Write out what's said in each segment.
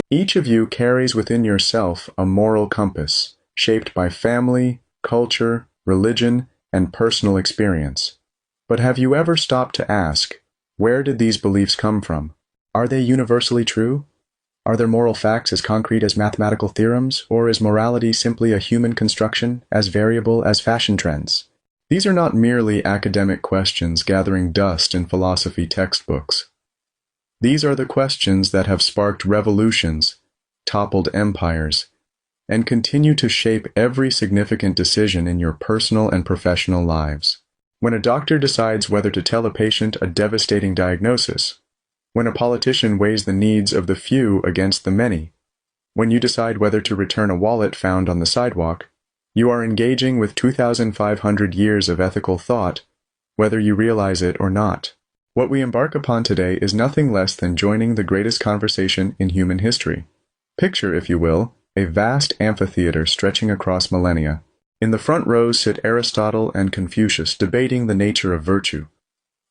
Each of you carries within yourself a moral compass, shaped by family, culture, religion, and personal experience. But have you ever stopped to ask, where did these beliefs come from? Are they universally true? Are there moral facts as concrete as mathematical theorems, or is morality simply a human construction, as variable as fashion trends? These are not merely academic questions gathering dust in philosophy textbooks. These are the questions that have sparked revolutions, toppled empires, and continue to shape every significant decision in your personal and professional lives. When a doctor decides whether to tell a patient a devastating diagnosis, when a politician weighs the needs of the few against the many, when you decide whether to return a wallet found on the sidewalk, you are engaging with 2,500 years of ethical thought, whether you realize it or not. What we embark upon today is nothing less than joining the greatest conversation in human history. Picture, if you will, a vast amphitheater stretching across millennia. In the front rows sit Aristotle and Confucius debating the nature of virtue.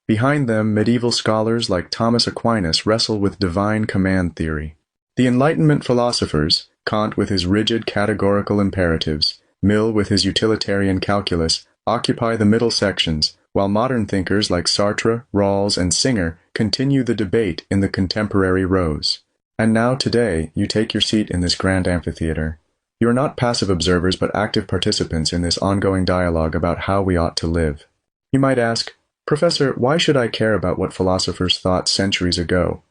Behind them, medieval scholars like Thomas Aquinas wrestle with divine command theory. The Enlightenment philosophers, Kant with his rigid categorical imperatives, Mill with his utilitarian calculus, occupy the middle sections, while modern thinkers like Sartre, Rawls, and Singer continue the debate in the contemporary rows. And now today, you take your seat in this grand amphitheater. You are not passive observers but active participants in this ongoing dialogue about how we ought to live. You might ask, Professor, why should I care about what philosophers thought centuries ago?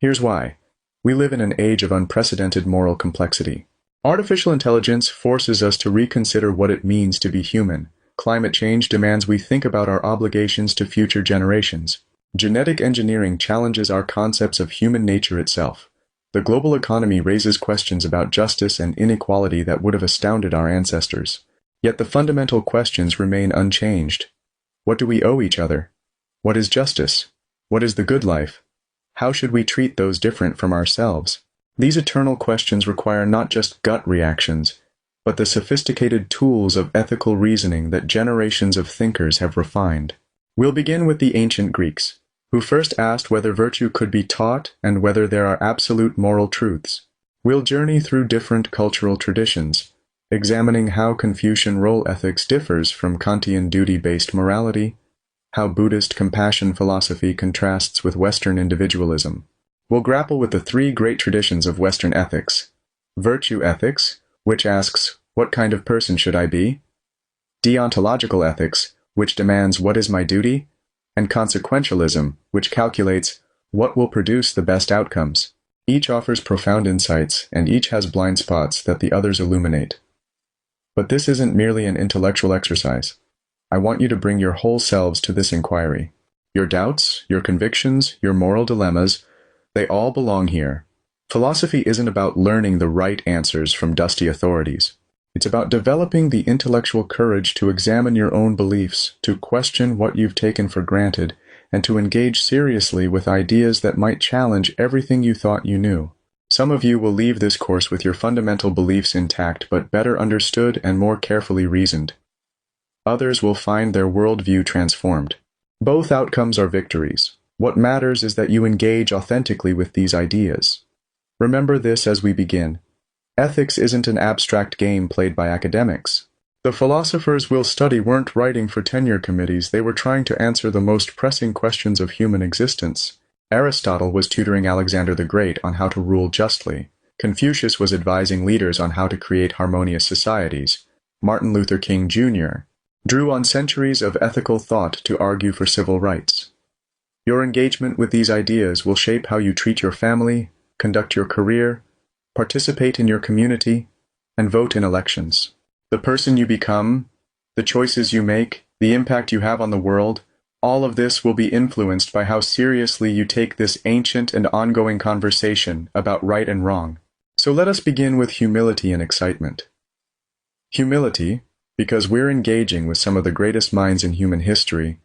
Here's why. We live in an age of unprecedented moral complexity. Artificial intelligence forces us to reconsider what it means to be human. Climate change demands we think about our obligations to future generations. Genetic engineering challenges our concepts of human nature itself. The global economy raises questions about justice and inequality that would have astounded our ancestors. Yet the fundamental questions remain unchanged. What do we owe each other? What is justice? What is the good life? How should we treat those different from ourselves? These eternal questions require not just gut reactions, but the sophisticated tools of ethical reasoning that generations of thinkers have refined. We'll begin with the ancient Greeks, who first asked whether virtue could be taught and whether there are absolute moral truths. We'll journey through different cultural traditions, examining how Confucian role ethics differs from Kantian duty-based morality, how Buddhist compassion philosophy contrasts with Western individualism. We'll grapple with the three great traditions of Western ethics: virtue ethics, which asks, what kind of person should I be? Deontological ethics, which demands, what is my duty? And consequentialism, which calculates, what will produce the best outcomes? Each offers profound insights, and each has blind spots that the others illuminate. But this isn't merely an intellectual exercise. I want you to bring your whole selves to this inquiry. Your doubts, your convictions, your moral dilemmas, they all belong here. Philosophy isn't about learning the right answers from dusty authorities. It's about developing the intellectual courage to examine your own beliefs, to question what you've taken for granted, and to engage seriously with ideas that might challenge everything you thought you knew. Some of you will leave this course with your fundamental beliefs intact but better understood and more carefully reasoned. Others will find their worldview transformed. Both outcomes are victories. What matters is that you engage authentically with these ideas. Remember this as we begin. Ethics isn't an abstract game played by academics. The philosophers we'll study weren't writing for tenure committees, they were trying to answer the most pressing questions of human existence. Aristotle was tutoring Alexander the Great on how to rule justly. Confucius was advising leaders on how to create harmonious societies. Martin Luther King Jr. drew on centuries of ethical thought to argue for civil rights. Your engagement with these ideas will shape how you treat your family, conduct your career, participate in your community, and vote in elections. The person you become, the choices you make, the impact you have on the world, all of this will be influenced by how seriously you take this ancient and ongoing conversation about right and wrong. So let us begin with humility and excitement. Humility, because we're engaging with some of the greatest minds in human history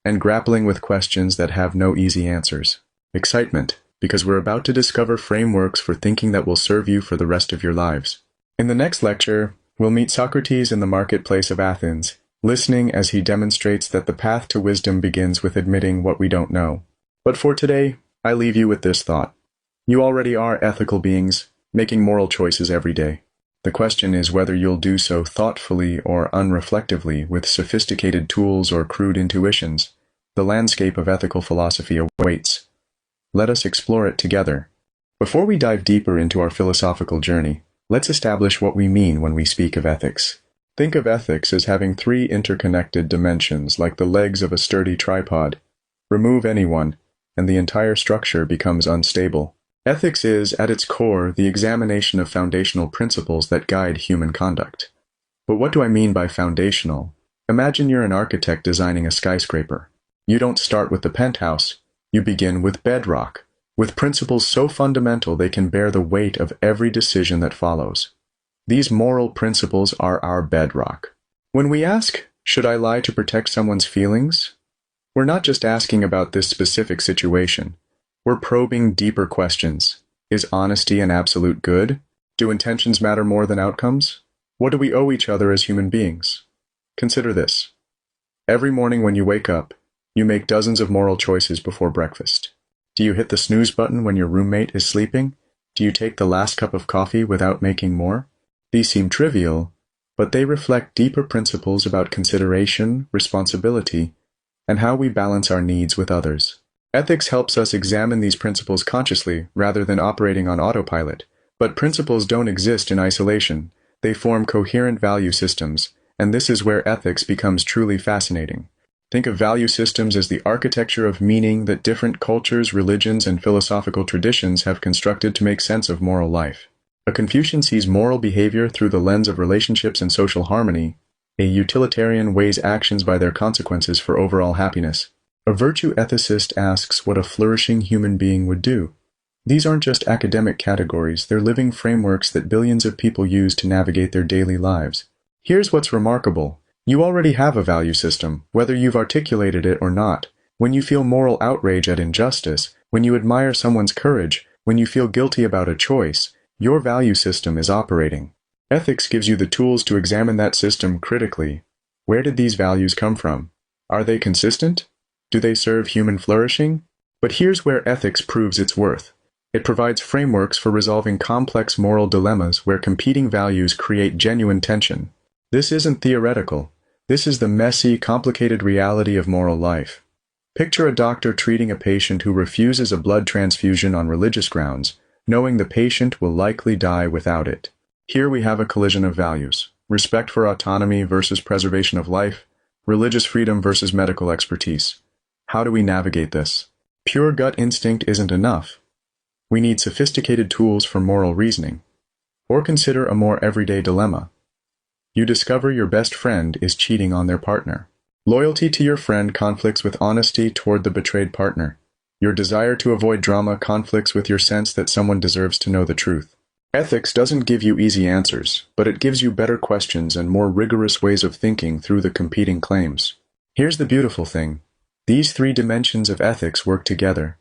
and grappling with questions that have no easy answers. Excitement, because we're about to discover frameworks for thinking that will serve you for the rest of your lives. In the next lecture, we'll meet Socrates in the marketplace of Athens, listening as he demonstrates that the path to wisdom begins with admitting what we don't know. But for today, I leave you with this thought. You already are ethical beings. making moral choices every day. The question is whether you'll do so thoughtfully or unreflectively with sophisticated tools or crude intuitions. The landscape of ethical philosophy awaits. Let us explore it together. Before we dive deeper into our philosophical journey, let's establish what we mean when we speak of ethics. Think of ethics as having three interconnected dimensions, like the legs of a sturdy tripod. Remove any one, and the entire structure becomes unstable. Ethics is, at its core, the examination of foundational principles that guide human conduct. But what do I mean by foundational? Imagine you're an architect designing a skyscraper. You don't start with the penthouse. You begin with bedrock, with principles so fundamental they can bear the weight of every decision that follows. These moral principles are our bedrock. When we ask, should I lie to protect someone's feelings? We're not just asking about this specific situation. We're probing deeper questions. Is honesty an absolute good? Do intentions matter more than outcomes? What do we owe each other as human beings? Consider this. Every morning when you wake up, you make dozens of moral choices before breakfast. Do you hit the snooze button when your roommate is sleeping? Do you take the last cup of coffee without making more? These seem trivial, but they reflect deeper principles about consideration, responsibility, and how we balance our needs with others. Ethics helps us examine these principles consciously rather than operating on autopilot. But principles don't exist in isolation. They form coherent value systems, and this is where ethics becomes truly fascinating. Think of value systems as the architecture of meaning that different cultures, religions, and philosophical traditions have constructed to make sense of moral life. A Confucian sees moral behavior through the lens of relationships and social harmony. A utilitarian weighs actions by their consequences for overall happiness. A virtue ethicist asks what a flourishing human being would do. These aren't just academic categories, they're living frameworks that billions of people use to navigate their daily lives. Here's what's remarkable. You already have a value system, whether you've articulated it or not. When you feel moral outrage at injustice, when you admire someone's courage, when you feel guilty about a choice, your value system is operating. Ethics gives you the tools to examine that system critically. Where did these values come from? Are they consistent? Do they serve human flourishing? But here's where ethics proves its worth. It provides frameworks for resolving complex moral dilemmas where competing values create genuine tension. This isn't theoretical. This is the messy, complicated reality of moral life. Picture a doctor treating a patient who refuses a blood transfusion on religious grounds, knowing the patient will likely die without it. Here we have a collision of values: respect for autonomy versus preservation of life, religious freedom versus medical expertise. How do we navigate this? Pure gut instinct isn't enough. We need sophisticated tools for moral reasoning. Or consider a more everyday dilemma. You discover your best friend is cheating on their partner. Loyalty to your friend conflicts with honesty toward the betrayed partner. Your desire to avoid drama conflicts with your sense that someone deserves to know the truth. Ethics doesn't give you easy answers, but it gives you better questions and more rigorous ways of thinking through the competing claims. Here's the beautiful thing. These three dimensions of ethics work together.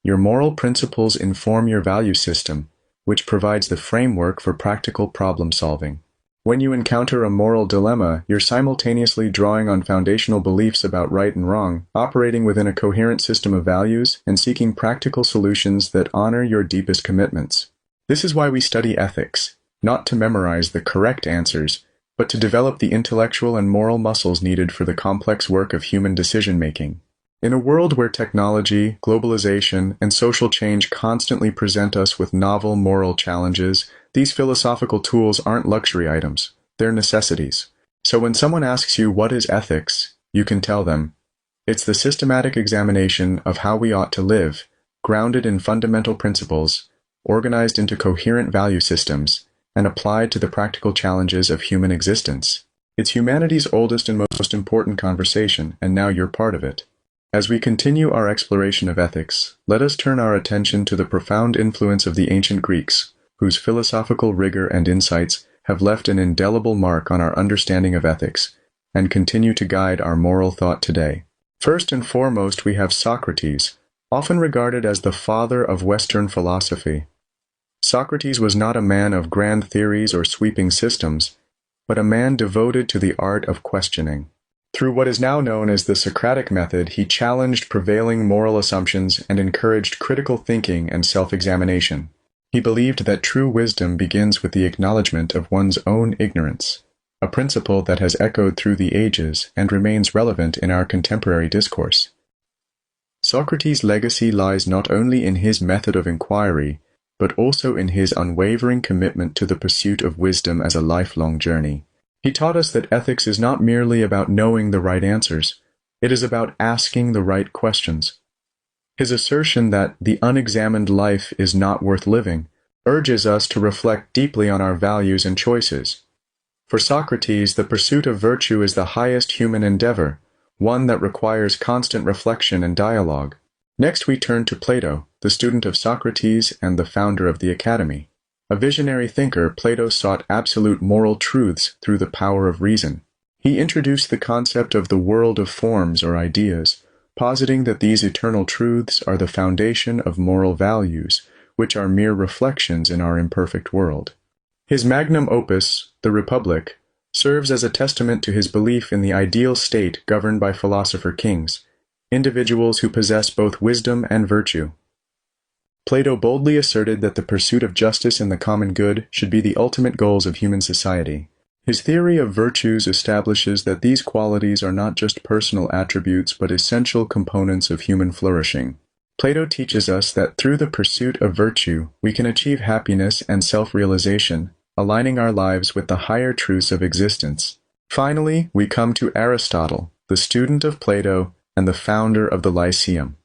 Your moral principles inform your value system, which provides the framework for practical problem solving. When you encounter a moral dilemma, you're simultaneously drawing on foundational beliefs about right and wrong, operating within a coherent system of values, and seeking practical solutions that honor your deepest commitments. This is why we study ethics, not to memorize the correct answers, but to develop the intellectual and moral muscles needed for the complex work of human decision-making. In a world where technology, globalization, and social change constantly present us with novel moral challenges, these philosophical tools aren't luxury items, they're necessities. So when someone asks you what is ethics, you can tell them, it's the systematic examination of how we ought to live, grounded in fundamental principles, organized into coherent value systems, and applied to the practical challenges of human existence. It's humanity's oldest and most important conversation, and now you're part of it. As we continue our exploration of ethics, let us turn our attention to the profound influence of the ancient Greeks, whose philosophical rigor and insights have left an indelible mark on our understanding of ethics, and continue to guide our moral thought today. First and foremost, we have Socrates, often regarded as the father of Western philosophy. Socrates was not a man of grand theories or sweeping systems, but a man devoted to the art of questioning. Through what is now known as the Socratic method, he challenged prevailing moral assumptions and encouraged critical thinking and self-examination. He believed that true wisdom begins with the acknowledgement of one's own ignorance, a principle that has echoed through the ages and remains relevant in our contemporary discourse. Socrates' legacy lies not only in his method of inquiry, but also in his unwavering commitment to the pursuit of wisdom as a lifelong journey. He taught us that ethics is not merely about knowing the right answers, it is about asking the right questions. His assertion that the unexamined life is not worth living urges us to reflect deeply on our values and choices. For Socrates, the pursuit of virtue is the highest human endeavor, one that requires constant reflection and dialogue. Next we turn to Plato, the student of Socrates and the founder of the Academy. A visionary thinker, Plato sought absolute moral truths through the power of reason. He introduced the concept of the world of forms or ideas, positing that these eternal truths are the foundation of moral values, which are mere reflections in our imperfect world. His magnum opus, The Republic, serves as a testament to his belief in the ideal state governed by philosopher kings, individuals who possess both wisdom and virtue. Plato boldly asserted that the pursuit of justice and the common good should be the ultimate goals of human society. His theory of virtues establishes that these qualities are not just personal attributes but essential components of human flourishing. Plato teaches us that through the pursuit of virtue, we can achieve happiness and self-realization, aligning our lives with the higher truths of existence. Finally, we come to Aristotle, the student of Plato and the founder of the Lyceum.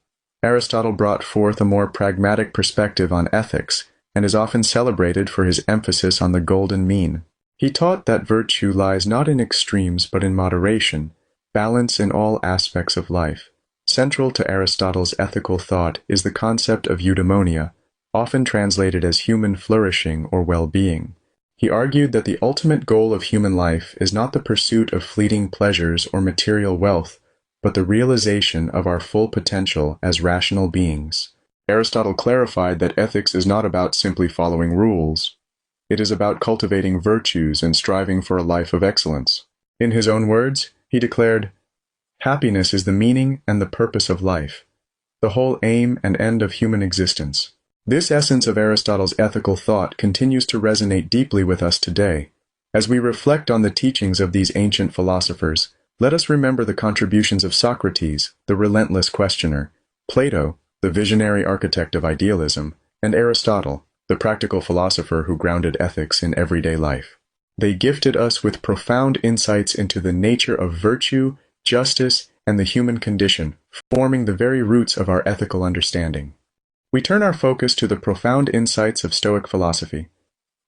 Aristotle brought forth a more pragmatic perspective on ethics and is often celebrated for his emphasis on the golden mean. He taught that virtue lies not in extremes but in moderation, balance in all aspects of life. Central to Aristotle's ethical thought is the concept of eudaimonia, often translated as human flourishing or well-being. He argued that the ultimate goal of human life is not the pursuit of fleeting pleasures or material wealth, but the realization of our full potential as rational beings. Aristotle clarified that ethics is not about simply following rules. It is about cultivating virtues and striving for a life of excellence. In his own words, he declared, "Happiness is the meaning and the purpose of life, the whole aim and end of human existence." This essence of Aristotle's ethical thought continues to resonate deeply with us today. As we reflect on the teachings of these ancient philosophers, let us remember the contributions of Socrates, the relentless questioner, Plato, the visionary architect of idealism, and Aristotle, the practical philosopher who grounded ethics in everyday life. They gifted us with profound insights into the nature of virtue, justice, and the human condition, forming the very roots of our ethical understanding. We turn our focus to the profound insights of Stoic philosophy,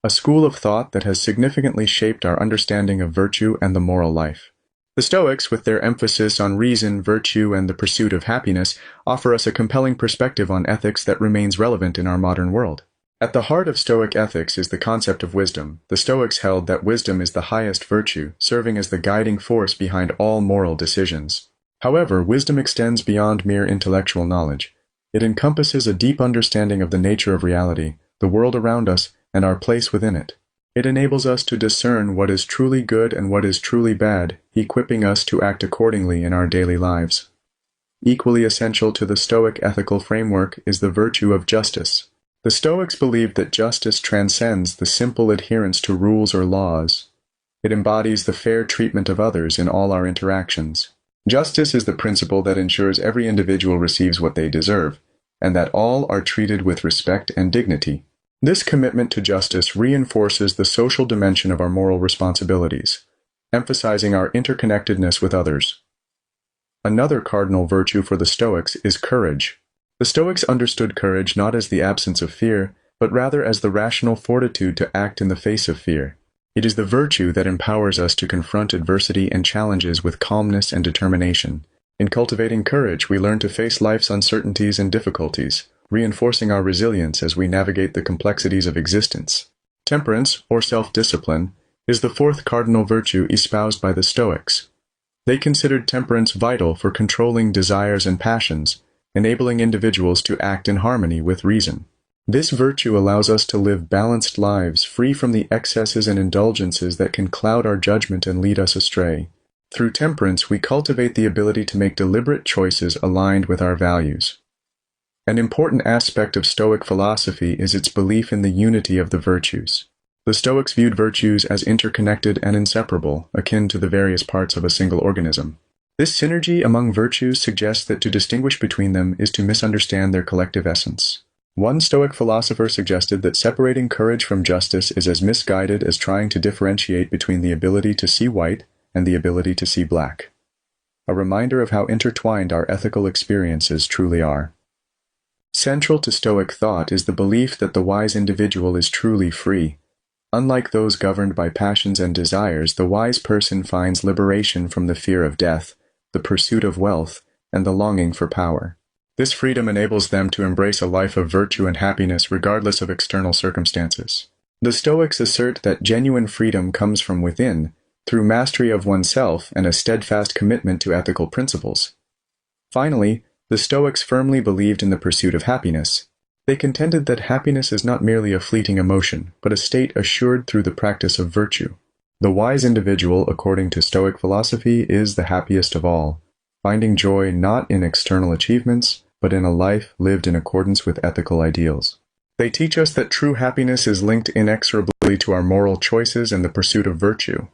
a school of thought that has significantly shaped our understanding of virtue and the moral life. The Stoics, with their emphasis on reason, virtue, and the pursuit of happiness, offer us a compelling perspective on ethics that remains relevant in our modern world. At the heart of Stoic ethics is the concept of wisdom. The Stoics held that wisdom is the highest virtue, serving as the guiding force behind all moral decisions. However, wisdom extends beyond mere intellectual knowledge. It encompasses a deep understanding of the nature of reality, the world around us, and our place within it. It enables us to discern what is truly good and what is truly bad, equipping us to act accordingly in our daily lives. Equally essential to the Stoic ethical framework is the virtue of justice. The Stoics believed that justice transcends the simple adherence to rules or laws. It embodies the fair treatment of others in all our interactions. Justice is the principle that ensures every individual receives what they deserve, and that all are treated with respect and dignity. This commitment to justice reinforces the social dimension of our moral responsibilities, emphasizing our interconnectedness with others. Another cardinal virtue for the Stoics is courage. The Stoics understood courage not as the absence of fear, but rather as the rational fortitude to act in the face of fear. It is the virtue that empowers us to confront adversity and challenges with calmness and determination. In cultivating courage, we learn to face life's uncertainties and difficulties, reinforcing our resilience as we navigate the complexities of existence. Temperance, or self-discipline, is the fourth cardinal virtue espoused by the Stoics. They considered temperance vital for controlling desires and passions, enabling individuals to act in harmony with reason. This virtue allows us to live balanced lives, free from the excesses and indulgences that can cloud our judgment and lead us astray. Through temperance, we cultivate the ability to make deliberate choices aligned with our values. An important aspect of Stoic philosophy is its belief in the unity of the virtues. The Stoics viewed virtues as interconnected and inseparable, akin to the various parts of a single organism. This synergy among virtues suggests that to distinguish between them is to misunderstand their collective essence. One Stoic philosopher suggested that separating courage from justice is as misguided as trying to differentiate between the ability to see white and the ability to see black. A reminder of how intertwined our ethical experiences truly are. Central to Stoic thought is the belief that the wise individual is truly free. Unlike those governed by passions and desires, the wise person finds liberation from the fear of death, the pursuit of wealth, and the longing for power. This freedom enables them to embrace a life of virtue and happiness regardless of external circumstances. The Stoics assert that genuine freedom comes from within, through mastery of oneself and a steadfast commitment to ethical principles. Finally, the Stoics firmly believed in the pursuit of happiness. They contended that happiness is not merely a fleeting emotion, but a state assured through the practice of virtue. The wise individual, according to Stoic philosophy, is the happiest of all, finding joy not in external achievements, but in a life lived in accordance with ethical ideals. They teach us that true happiness is linked inexorably to our moral choices and the pursuit of virtue.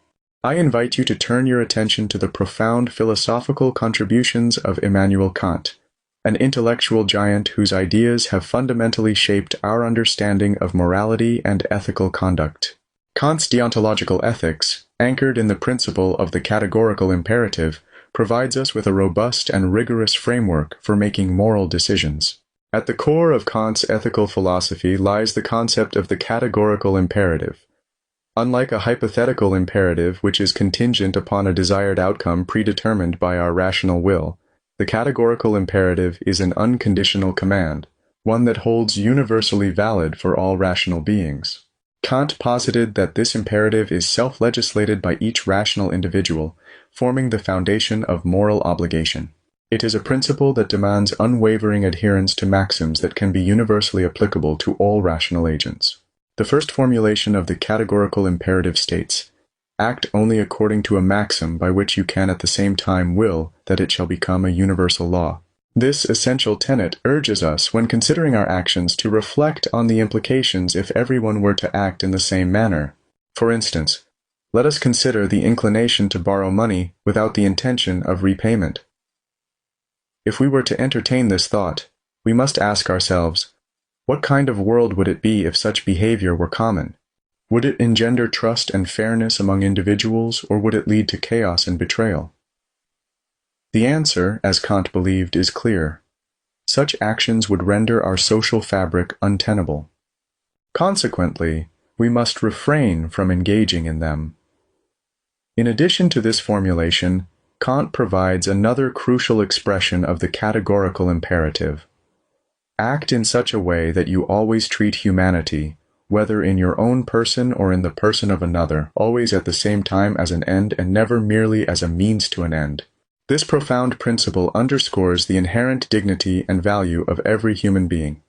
I invite you to turn your attention to the profound philosophical contributions of Immanuel Kant, an intellectual giant whose ideas have fundamentally shaped our understanding of morality and ethical conduct. Kant's deontological ethics, anchored in the principle of the categorical imperative, provides us with a robust and rigorous framework for making moral decisions. At the core of Kant's ethical philosophy lies the concept of the categorical imperative. Unlike a hypothetical imperative which is contingent upon a desired outcome predetermined by our rational will, the categorical imperative is an unconditional command, one that holds universally valid for all rational beings. Kant posited that this imperative is self-legislated by each rational individual, forming the foundation of moral obligation. It is a principle that demands unwavering adherence to maxims that can be universally applicable to all rational agents. The first formulation of the categorical imperative states, "Act only according to a maxim by which you can at the same time will that it shall become a universal law." This essential tenet urges us, when considering our actions, to reflect on the implications if everyone were to act in the same manner. For instance, let us consider the inclination to borrow money without the intention of repayment. If we were to entertain this thought, we must ask ourselves, what kind of world would it be if such behavior were common? Would it engender trust and fairness among individuals, or would it lead to chaos and betrayal? The answer, as Kant believed, is clear. Such actions would render our social fabric untenable. Consequently, we must refrain from engaging in them. In addition to this formulation, Kant provides another crucial expression of the categorical imperative. Act in such a way that you always treat humanity, whether in your own person or in the person of another, always at the same time as an end and never merely as a means to an end. This profound principle underscores the inherent dignity and value of every human being.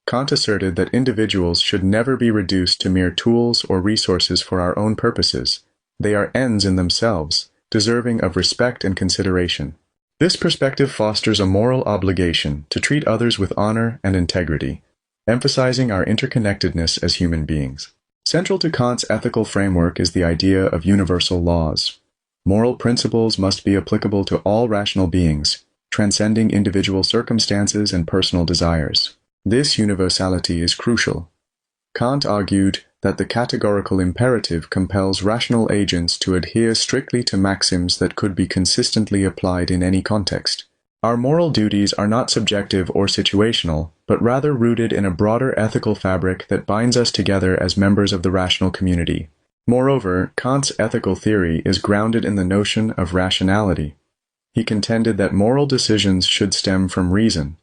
Kant asserted that individuals should never be reduced to mere tools or resources for our own purposes. They are ends in themselves, deserving of respect and consideration. This perspective fosters a moral obligation to treat others with honor and integrity, emphasizing our interconnectedness as human beings. Central to Kant's ethical framework is the idea of universal laws. Moral principles must be applicable to all rational beings, transcending individual circumstances and personal desires. This universality is crucial. Kant argued that the categorical imperative compels rational agents to adhere strictly to maxims that could be consistently applied in any context. Our moral duties are not subjective or situational, but rather rooted in a broader ethical fabric that binds us together as members of the rational community. Moreover, Kant's ethical theory is grounded in the notion of rationality. He contended that moral decisions should stem from reason,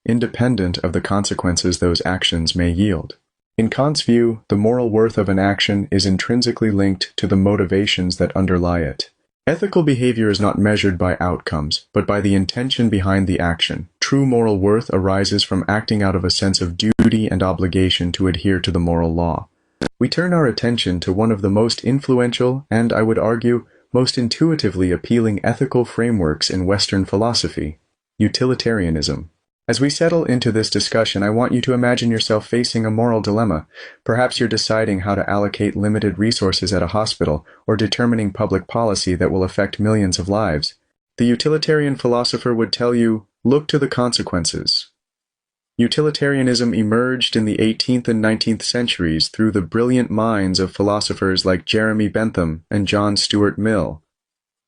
independent of the consequences those actions may yield. In Kant's view, the moral worth of an action is intrinsically linked to the motivations that underlie it. Ethical behavior is not measured by outcomes, but by the intention behind the action. True moral worth arises from acting out of a sense of duty and obligation to adhere to the moral law. We turn our attention to one of the most influential and, I would argue, most intuitively appealing ethical frameworks in Western philosophy, utilitarianism. As we settle into this discussion, I want you to imagine yourself facing a moral dilemma. Perhaps you're deciding how to allocate limited resources at a hospital, or determining public policy that will affect millions of lives. The utilitarian philosopher would tell you, look to the consequences. Utilitarianism emerged in the 18th and 19th centuries through the brilliant minds of philosophers like Jeremy Bentham and John Stuart Mill,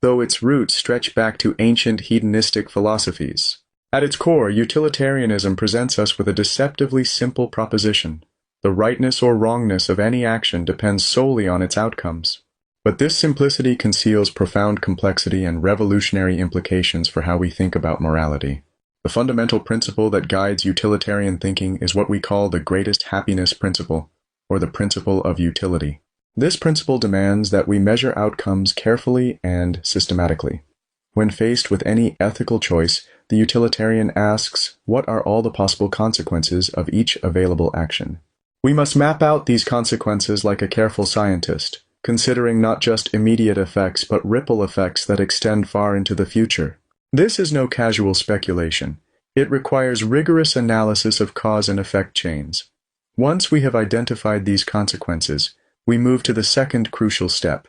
though its roots stretch back to ancient hedonistic philosophies. At its core, utilitarianism presents us with a deceptively simple proposition. The rightness or wrongness of any action depends solely on its outcomes. But this simplicity conceals profound complexity and revolutionary implications for how we think about morality. The fundamental principle that guides utilitarian thinking is what we call the greatest happiness principle, or the principle of utility. This principle demands that we measure outcomes carefully and systematically. When faced with any ethical choice, the utilitarian asks, what are all the possible consequences of each available action? We must map out these consequences like a careful scientist, considering not just immediate effects but ripple effects that extend far into the future. This is no casual speculation. It requires rigorous analysis of cause and effect chains. Once we have identified these consequences, we move to the second crucial step.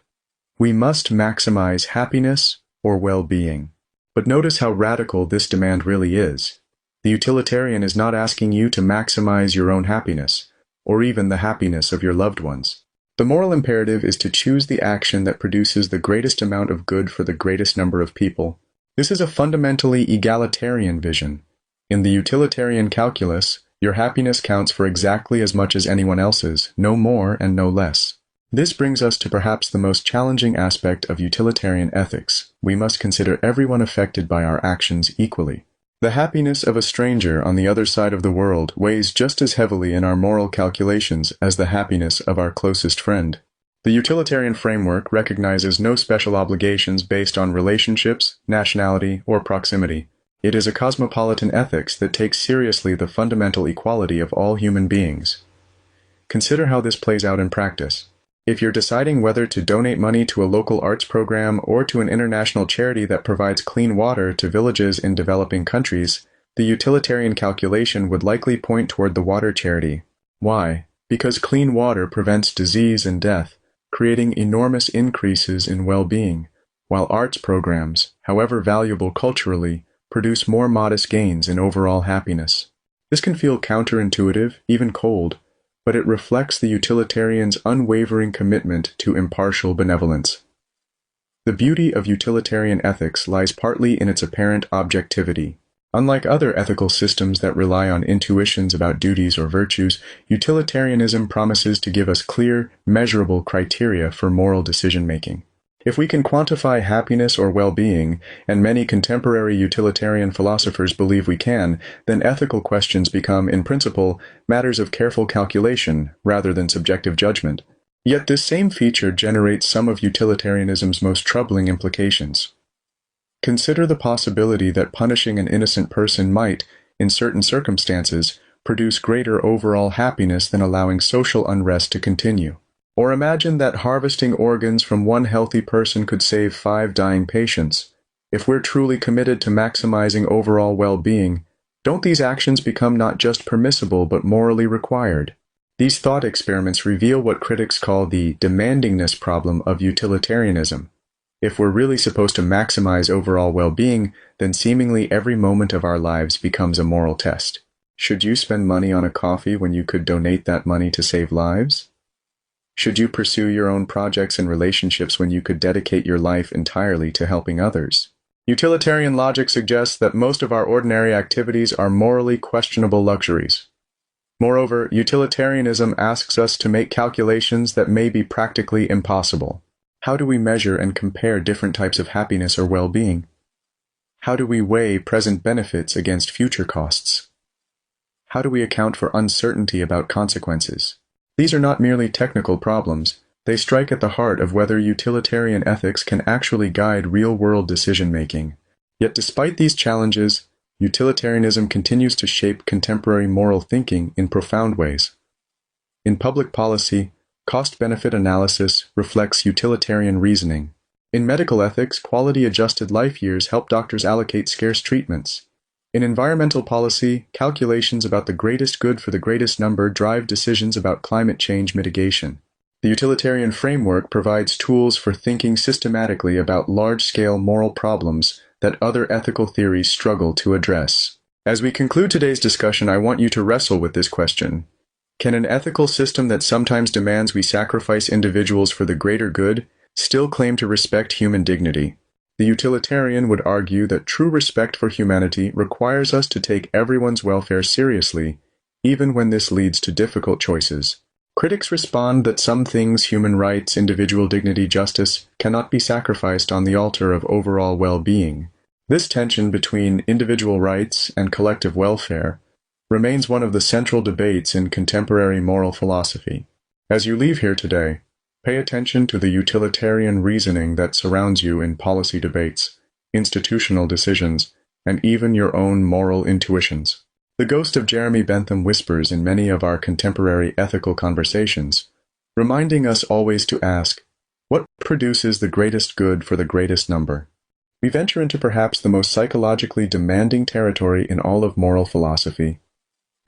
We must maximize happiness or well-being. But notice how radical this demand really is. The utilitarian is not asking you to maximize your own happiness, or even the happiness of your loved ones. The moral imperative is to choose the action that produces the greatest amount of good for the greatest number of people. This is a fundamentally egalitarian vision. In the utilitarian calculus, your happiness counts for exactly as much as anyone else's, no more and no less. This brings us to perhaps the most challenging aspect of utilitarian ethics. We must consider everyone affected by our actions equally. The happiness of a stranger on the other side of the world weighs just as heavily in our moral calculations as the happiness of our closest friend. The utilitarian framework recognizes no special obligations based on relationships, nationality, or proximity. It is a cosmopolitan ethics that takes seriously the fundamental equality of all human beings. Consider how this plays out in practice. If you're deciding whether to donate money to a local arts program or to an international charity that provides clean water to villages in developing countries, the utilitarian calculation would likely point toward the water charity. Why? Because clean water prevents disease and death, creating enormous increases in well-being, while arts programs, however valuable culturally, produce more modest gains in overall happiness. This can feel counterintuitive, even cold, but it reflects the utilitarian's unwavering commitment to impartial benevolence. The beauty of utilitarian ethics lies partly in its apparent objectivity. Unlike other ethical systems that rely on intuitions about duties or virtues, utilitarianism promises to give us clear, measurable criteria for moral decision-making. If we can quantify happiness or well-being, and many contemporary utilitarian philosophers believe we can, then ethical questions become, in principle, matters of careful calculation rather than subjective judgment. Yet this same feature generates some of utilitarianism's most troubling implications. Consider the possibility that punishing an innocent person might, in certain circumstances, produce greater overall happiness than allowing social unrest to continue. Or imagine that harvesting organs from one healthy person could save 5 dying patients. If we're truly committed to maximizing overall well-being, don't these actions become not just permissible but morally required? These thought experiments reveal what critics call the demandingness problem of utilitarianism. If we're really supposed to maximize overall well-being, then seemingly every moment of our lives becomes a moral test. Should you spend money on a coffee when you could donate that money to save lives? Should you pursue your own projects and relationships when you could dedicate your life entirely to helping others? Utilitarian logic suggests that most of our ordinary activities are morally questionable luxuries. Moreover, utilitarianism asks us to make calculations that may be practically impossible. How do we measure and compare different types of happiness or well-being? How do we weigh present benefits against future costs? How do we account for uncertainty about consequences? These are not merely technical problems. They strike at the heart of whether utilitarian ethics can actually guide real-world decision-making. Yet despite these challenges, utilitarianism continues to shape contemporary moral thinking in profound ways. In public policy, cost-benefit analysis reflects utilitarian reasoning. In medical ethics, quality-adjusted life years help doctors allocate scarce treatments. In environmental policy, calculations about the greatest good for the greatest number drive decisions about climate change mitigation. The utilitarian framework provides tools for thinking systematically about large-scale moral problems that other ethical theories struggle to address. As we conclude today's discussion, I want you to wrestle with this question. Can an ethical system that sometimes demands we sacrifice individuals for the greater good still claim to respect human dignity? The utilitarian would argue that true respect for humanity requires us to take everyone's welfare seriously, even when this leads to difficult choices. Critics respond that some things, human rights, individual dignity, justice, cannot be sacrificed on the altar of overall well-being. This tension between individual rights and collective welfare remains one of the central debates in contemporary moral philosophy. As you leave here today, pay attention to the utilitarian reasoning that surrounds you in policy debates, institutional decisions, and even your own moral intuitions. The ghost of Jeremy Bentham whispers in many of our contemporary ethical conversations, reminding us always to ask, what produces the greatest good for the greatest number? We venture into perhaps the most psychologically demanding territory in all of moral philosophy,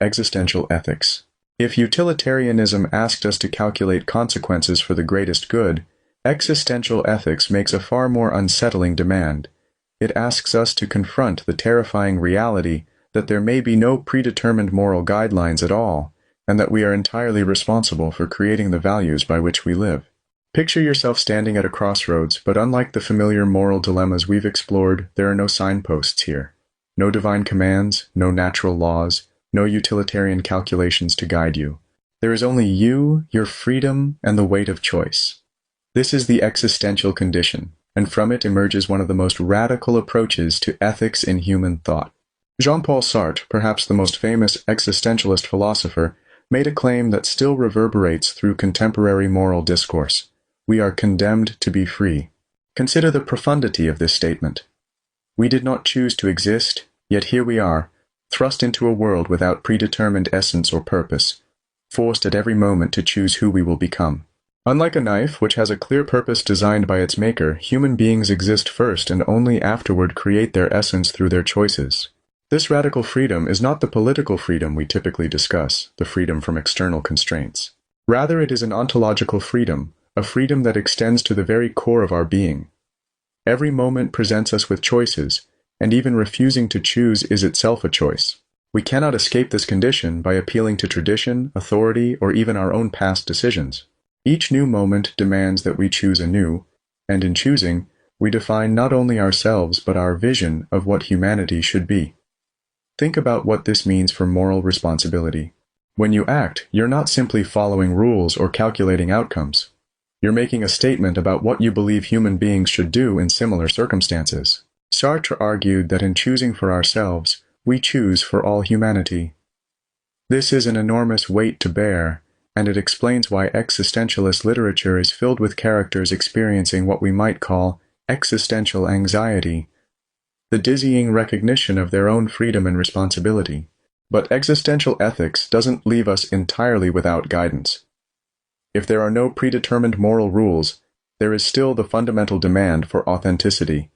existential ethics. If utilitarianism asked us to calculate consequences for the greatest good, existential ethics makes a far more unsettling demand. It asks us to confront the terrifying reality that there may be no predetermined moral guidelines at all, and that we are entirely responsible for creating the values by which we live. Picture yourself standing at a crossroads, but unlike the familiar moral dilemmas we've explored, there are no signposts here. No divine commands, no natural laws, no utilitarian calculations to guide you. There is only you, your freedom, and the weight of choice. This is the existential condition, and from it emerges one of the most radical approaches to ethics in human thought. Jean-Paul Sartre, perhaps the most famous existentialist philosopher, made a claim that still reverberates through contemporary moral discourse. We are condemned to be free. Consider the profundity of this statement. We did not choose to exist, yet here we are, thrust into a world without predetermined essence or purpose, forced at every moment to choose who we will become. Unlike a knife, which has a clear purpose designed by its maker, human beings exist first and only afterward create their essence through their choices. This radical freedom is not the political freedom we typically discuss, the freedom from external constraints. Rather, it is an ontological freedom, a freedom that extends to the very core of our being. Every moment presents us with choices, and even refusing to choose is itself a choice. We cannot escape this condition by appealing to tradition, authority, or even our own past decisions. Each new moment demands that we choose anew, and in choosing, we define not only ourselves but our vision of what humanity should be. Think about what this means for moral responsibility. When you act, you're not simply following rules or calculating outcomes. You're making a statement about what you believe human beings should do in similar circumstances. Sartre argued that in choosing for ourselves, we choose for all humanity. This is an enormous weight to bear, and it explains why existentialist literature is filled with characters experiencing what we might call existential anxiety, the dizzying recognition of their own freedom and responsibility. But existential ethics doesn't leave us entirely without guidance. If there are no predetermined moral rules, there is still the fundamental demand for authenticity,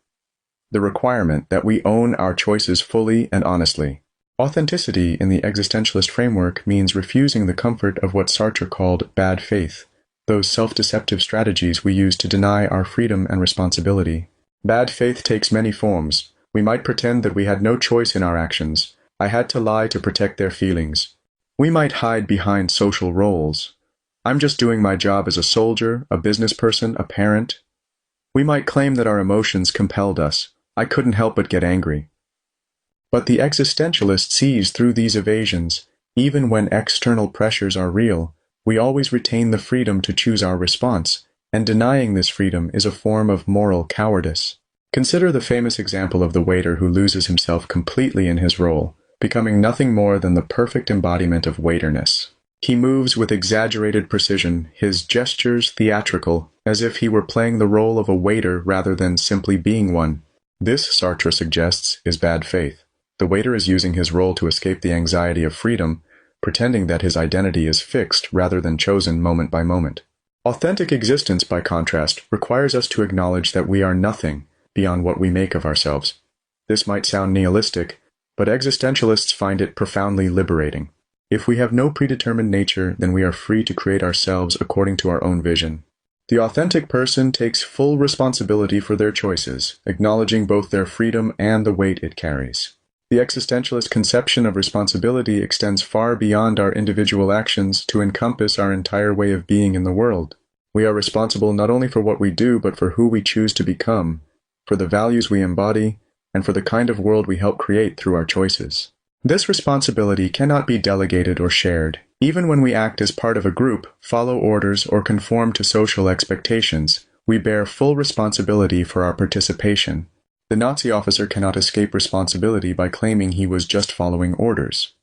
the requirement that we own our choices fully and honestly. Authenticity in the existentialist framework means refusing the comfort of what Sartre called bad faith, those self-deceptive strategies we use to deny our freedom and responsibility. Bad faith takes many forms. We might pretend that we had no choice in our actions. I had to lie to protect their feelings. We might hide behind social roles. I'm just doing my job as a soldier, a business person, a parent. We might claim that our emotions compelled us. I couldn't help but get angry. But the existentialist sees through these evasions. Even when external pressures are real, we always retain the freedom to choose our response, and denying this freedom is a form of moral cowardice. Consider the famous example of the waiter who loses himself completely in his role, becoming nothing more than the perfect embodiment of waiterness. He moves with exaggerated precision, his gestures theatrical, as if he were playing the role of a waiter rather than simply being one. This, Sartre suggests, is bad faith. The waiter is using his role to escape the anxiety of freedom, pretending that his identity is fixed rather than chosen moment by moment. Authentic existence, by contrast, requires us to acknowledge that we are nothing beyond what we make of ourselves. This might sound nihilistic, but existentialists find it profoundly liberating. If we have no predetermined nature, then we are free to create ourselves according to our own vision. The authentic person takes full responsibility for their choices, acknowledging both their freedom and the weight it carries. The existentialist conception of responsibility extends far beyond our individual actions to encompass our entire way of being in the world. We are responsible not only for what we do, but for who we choose to become, for the values we embody, and for the kind of world we help create through our choices. This responsibility cannot be delegated or shared. Even when we act as part of a group, follow orders, or conform to social expectations, we bear full responsibility for our participation. The Nazi officer cannot escape responsibility by claiming he was just following orders.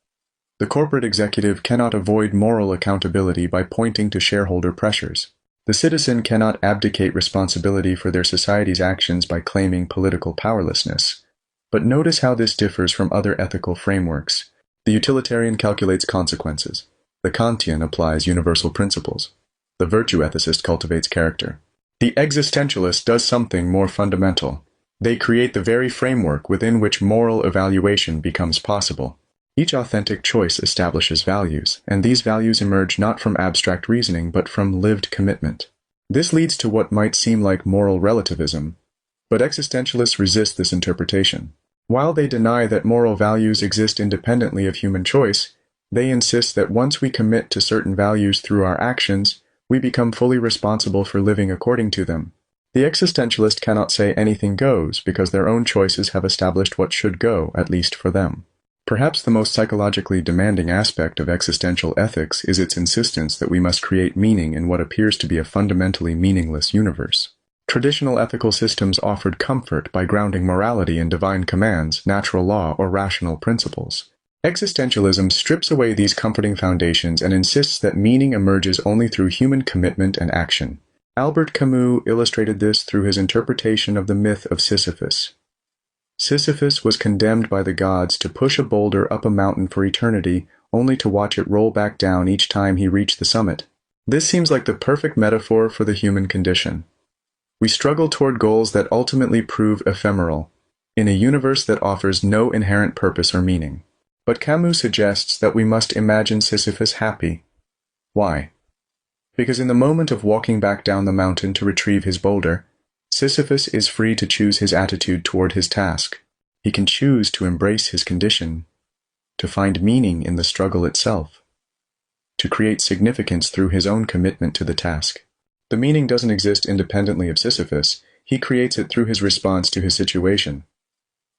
The corporate executive cannot avoid moral accountability by pointing to shareholder pressures. The citizen cannot abdicate responsibility for their society's actions by claiming political powerlessness. But notice how this differs from other ethical frameworks. The utilitarian calculates consequences. The Kantian applies universal principles. The virtue ethicist cultivates character. The existentialist does something more fundamental. They create the very framework within which moral evaluation becomes possible. Each authentic choice establishes values, and these values emerge not from abstract reasoning but from lived commitment. This leads to what might seem like moral relativism, but existentialists resist this interpretation. While they deny that moral values exist independently of human choice, they insist that once we commit to certain values through our actions, we become fully responsible for living according to them. The existentialist cannot say anything goes because their own choices have established what should go, at least for them. Perhaps the most psychologically demanding aspect of existential ethics is its insistence that we must create meaning in what appears to be a fundamentally meaningless universe. Traditional ethical systems offered comfort by grounding morality in divine commands, natural law, or rational principles. Existentialism strips away these comforting foundations and insists that meaning emerges only through human commitment and action. Albert Camus illustrated this through his interpretation of the myth of Sisyphus. Sisyphus was condemned by the gods to push a boulder up a mountain for eternity, only to watch it roll back down each time he reached the summit. This seems like the perfect metaphor for the human condition. We struggle toward goals that ultimately prove ephemeral, in a universe that offers no inherent purpose or meaning. But Camus suggests that we must imagine Sisyphus happy. Why? Because in the moment of walking back down the mountain to retrieve his boulder, Sisyphus is free to choose his attitude toward his task. He can choose to embrace his condition, to find meaning in the struggle itself, to create significance through his own commitment to the task. The meaning doesn't exist independently of Sisyphus. He creates it through his response to his situation.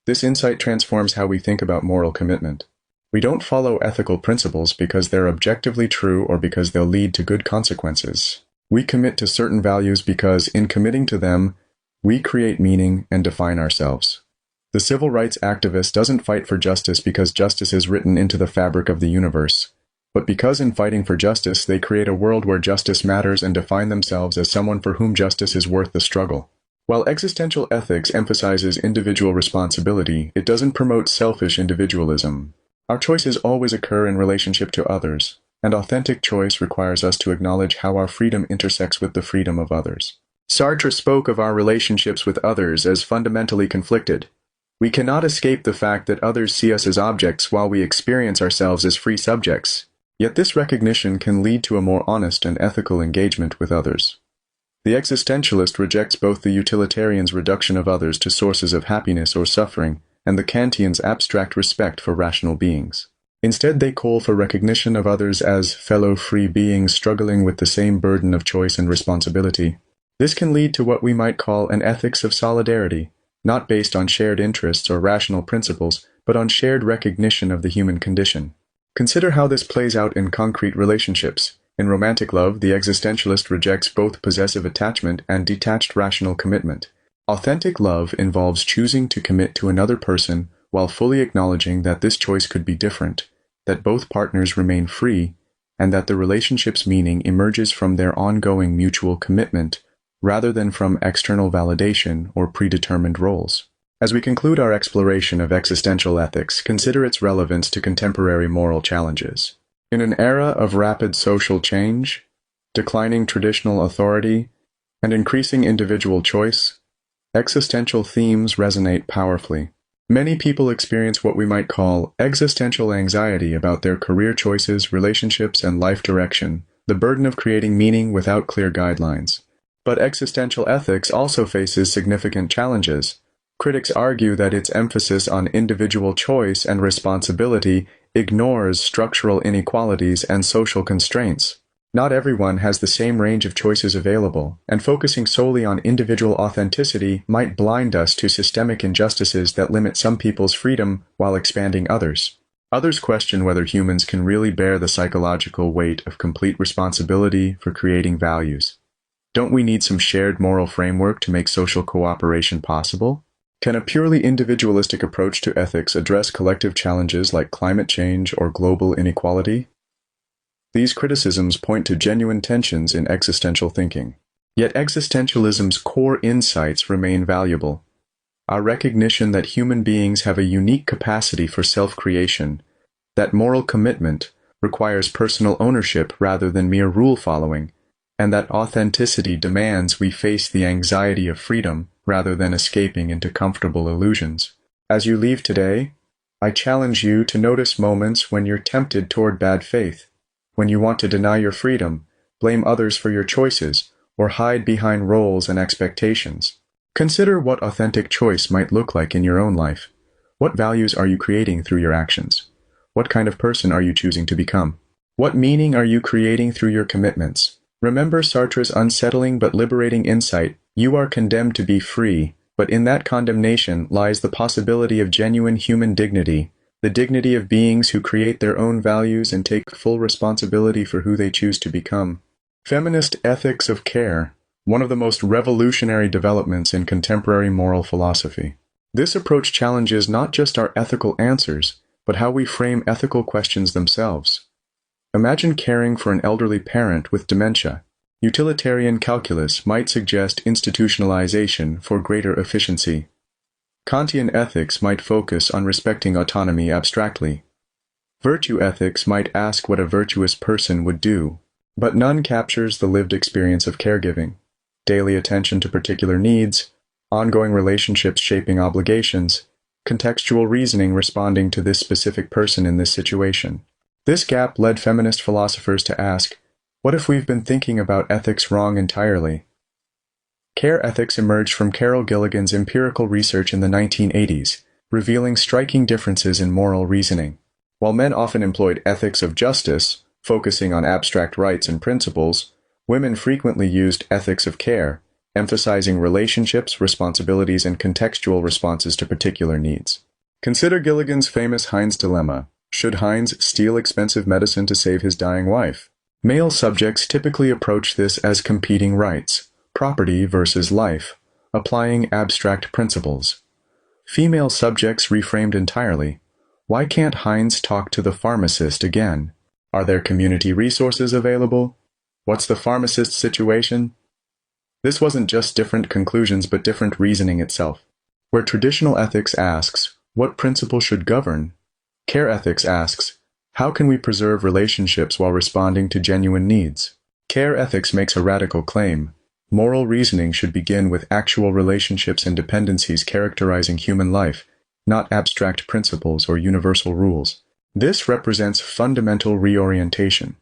This insight transforms how we think about moral commitment. We don't follow ethical principles because they're objectively true or because they'll lead to good consequences. We commit to certain values because, in committing to them, we create meaning and define ourselves. The civil rights activist doesn't fight for justice because justice is written into the fabric of the universe, but because in fighting for justice they create a world where justice matters and define themselves as someone for whom justice is worth the struggle. While existential ethics emphasizes individual responsibility, it doesn't promote selfish individualism. Our choices always occur in relationship to others, and authentic choice requires us to acknowledge how our freedom intersects with the freedom of others. Sartre spoke of our relationships with others as fundamentally conflicted. We cannot escape the fact that others see us as objects while we experience ourselves as free subjects. Yet this recognition can lead to a more honest and ethical engagement with others. The existentialist rejects both the utilitarian's reduction of others to sources of happiness or suffering and the Kantian's abstract respect for rational beings. Instead, they call for recognition of others as fellow free beings struggling with the same burden of choice and responsibility. This can lead to what we might call an ethics of solidarity, not based on shared interests or rational principles, but on shared recognition of the human condition. Consider how this plays out in concrete relationships. In romantic love, the existentialist rejects both possessive attachment and detached rational commitment. Authentic love involves choosing to commit to another person while fully acknowledging that this choice could be different, that both partners remain free, and that the relationship's meaning emerges from their ongoing mutual commitment rather than from external validation or predetermined roles. As we conclude our exploration of existential ethics, consider its relevance to contemporary moral challenges. In an era of rapid social change, declining traditional authority, and increasing individual choice, existential themes resonate powerfully. Many people experience what we might call existential anxiety about their career choices, relationships, and life direction, the burden of creating meaning without clear guidelines. But existential ethics also faces significant challenges. Critics argue that its emphasis on individual choice and responsibility ignores structural inequalities and social constraints. Not everyone has the same range of choices available, and focusing solely on individual authenticity might blind us to systemic injustices that limit some people's freedom while expanding others. Others question whether humans can really bear the psychological weight of complete responsibility for creating values. Don't we need some shared moral framework to make social cooperation possible? Can a purely individualistic approach to ethics address collective challenges like climate change or global inequality? These criticisms point to genuine tensions in existential thinking. Yet existentialism's core insights remain valuable. Our recognition that human beings have a unique capacity for self-creation, that moral commitment requires personal ownership rather than mere rule-following, and that authenticity demands we face the anxiety of freedom rather than escaping into comfortable illusions. As you leave today, I challenge you to notice moments when you're tempted toward bad faith, when you want to deny your freedom, blame others for your choices, or hide behind roles and expectations. Consider what authentic choice might look like in your own life. What values are you creating through your actions? What kind of person are you choosing to become? What meaning are you creating through your commitments? Remember Sartre's unsettling but liberating insight: you are condemned to be free, but in that condemnation lies the possibility of genuine human dignity, the dignity of beings who create their own values and take full responsibility for who they choose to become. Feminist ethics of care, one of the most revolutionary developments in contemporary moral philosophy. This approach challenges not just our ethical answers, but how we frame ethical questions themselves. Imagine caring for an elderly parent with dementia. Utilitarian calculus might suggest institutionalization for greater efficiency. Kantian ethics might focus on respecting autonomy abstractly. Virtue ethics might ask what a virtuous person would do, but none captures the lived experience of caregiving, daily attention to particular needs, ongoing relationships shaping obligations, contextual reasoning responding to this specific person in this situation. This gap led feminist philosophers to ask, what if we've been thinking about ethics wrong entirely? Care ethics emerged from Carol Gilligan's empirical research in the 1980s, revealing striking differences in moral reasoning. While men often employed ethics of justice, focusing on abstract rights and principles, women frequently used ethics of care, emphasizing relationships, responsibilities, and contextual responses to particular needs. Consider Gilligan's famous Heinz dilemma. Should Heinz steal expensive medicine to save his dying wife? Male subjects typically approach this as competing rights, property versus life, applying abstract principles. Female subjects reframed entirely. Why can't Heinz talk to the pharmacist again? Are there community resources available? What's the pharmacist's situation? This wasn't just different conclusions but different reasoning itself. Where traditional ethics asks, what principle should govern? Care ethics asks, how can we preserve relationships while responding to genuine needs? Care ethics makes a radical claim. Moral reasoning should begin with actual relationships and dependencies characterizing human life, not abstract principles or universal rules. This represents fundamental reorientation.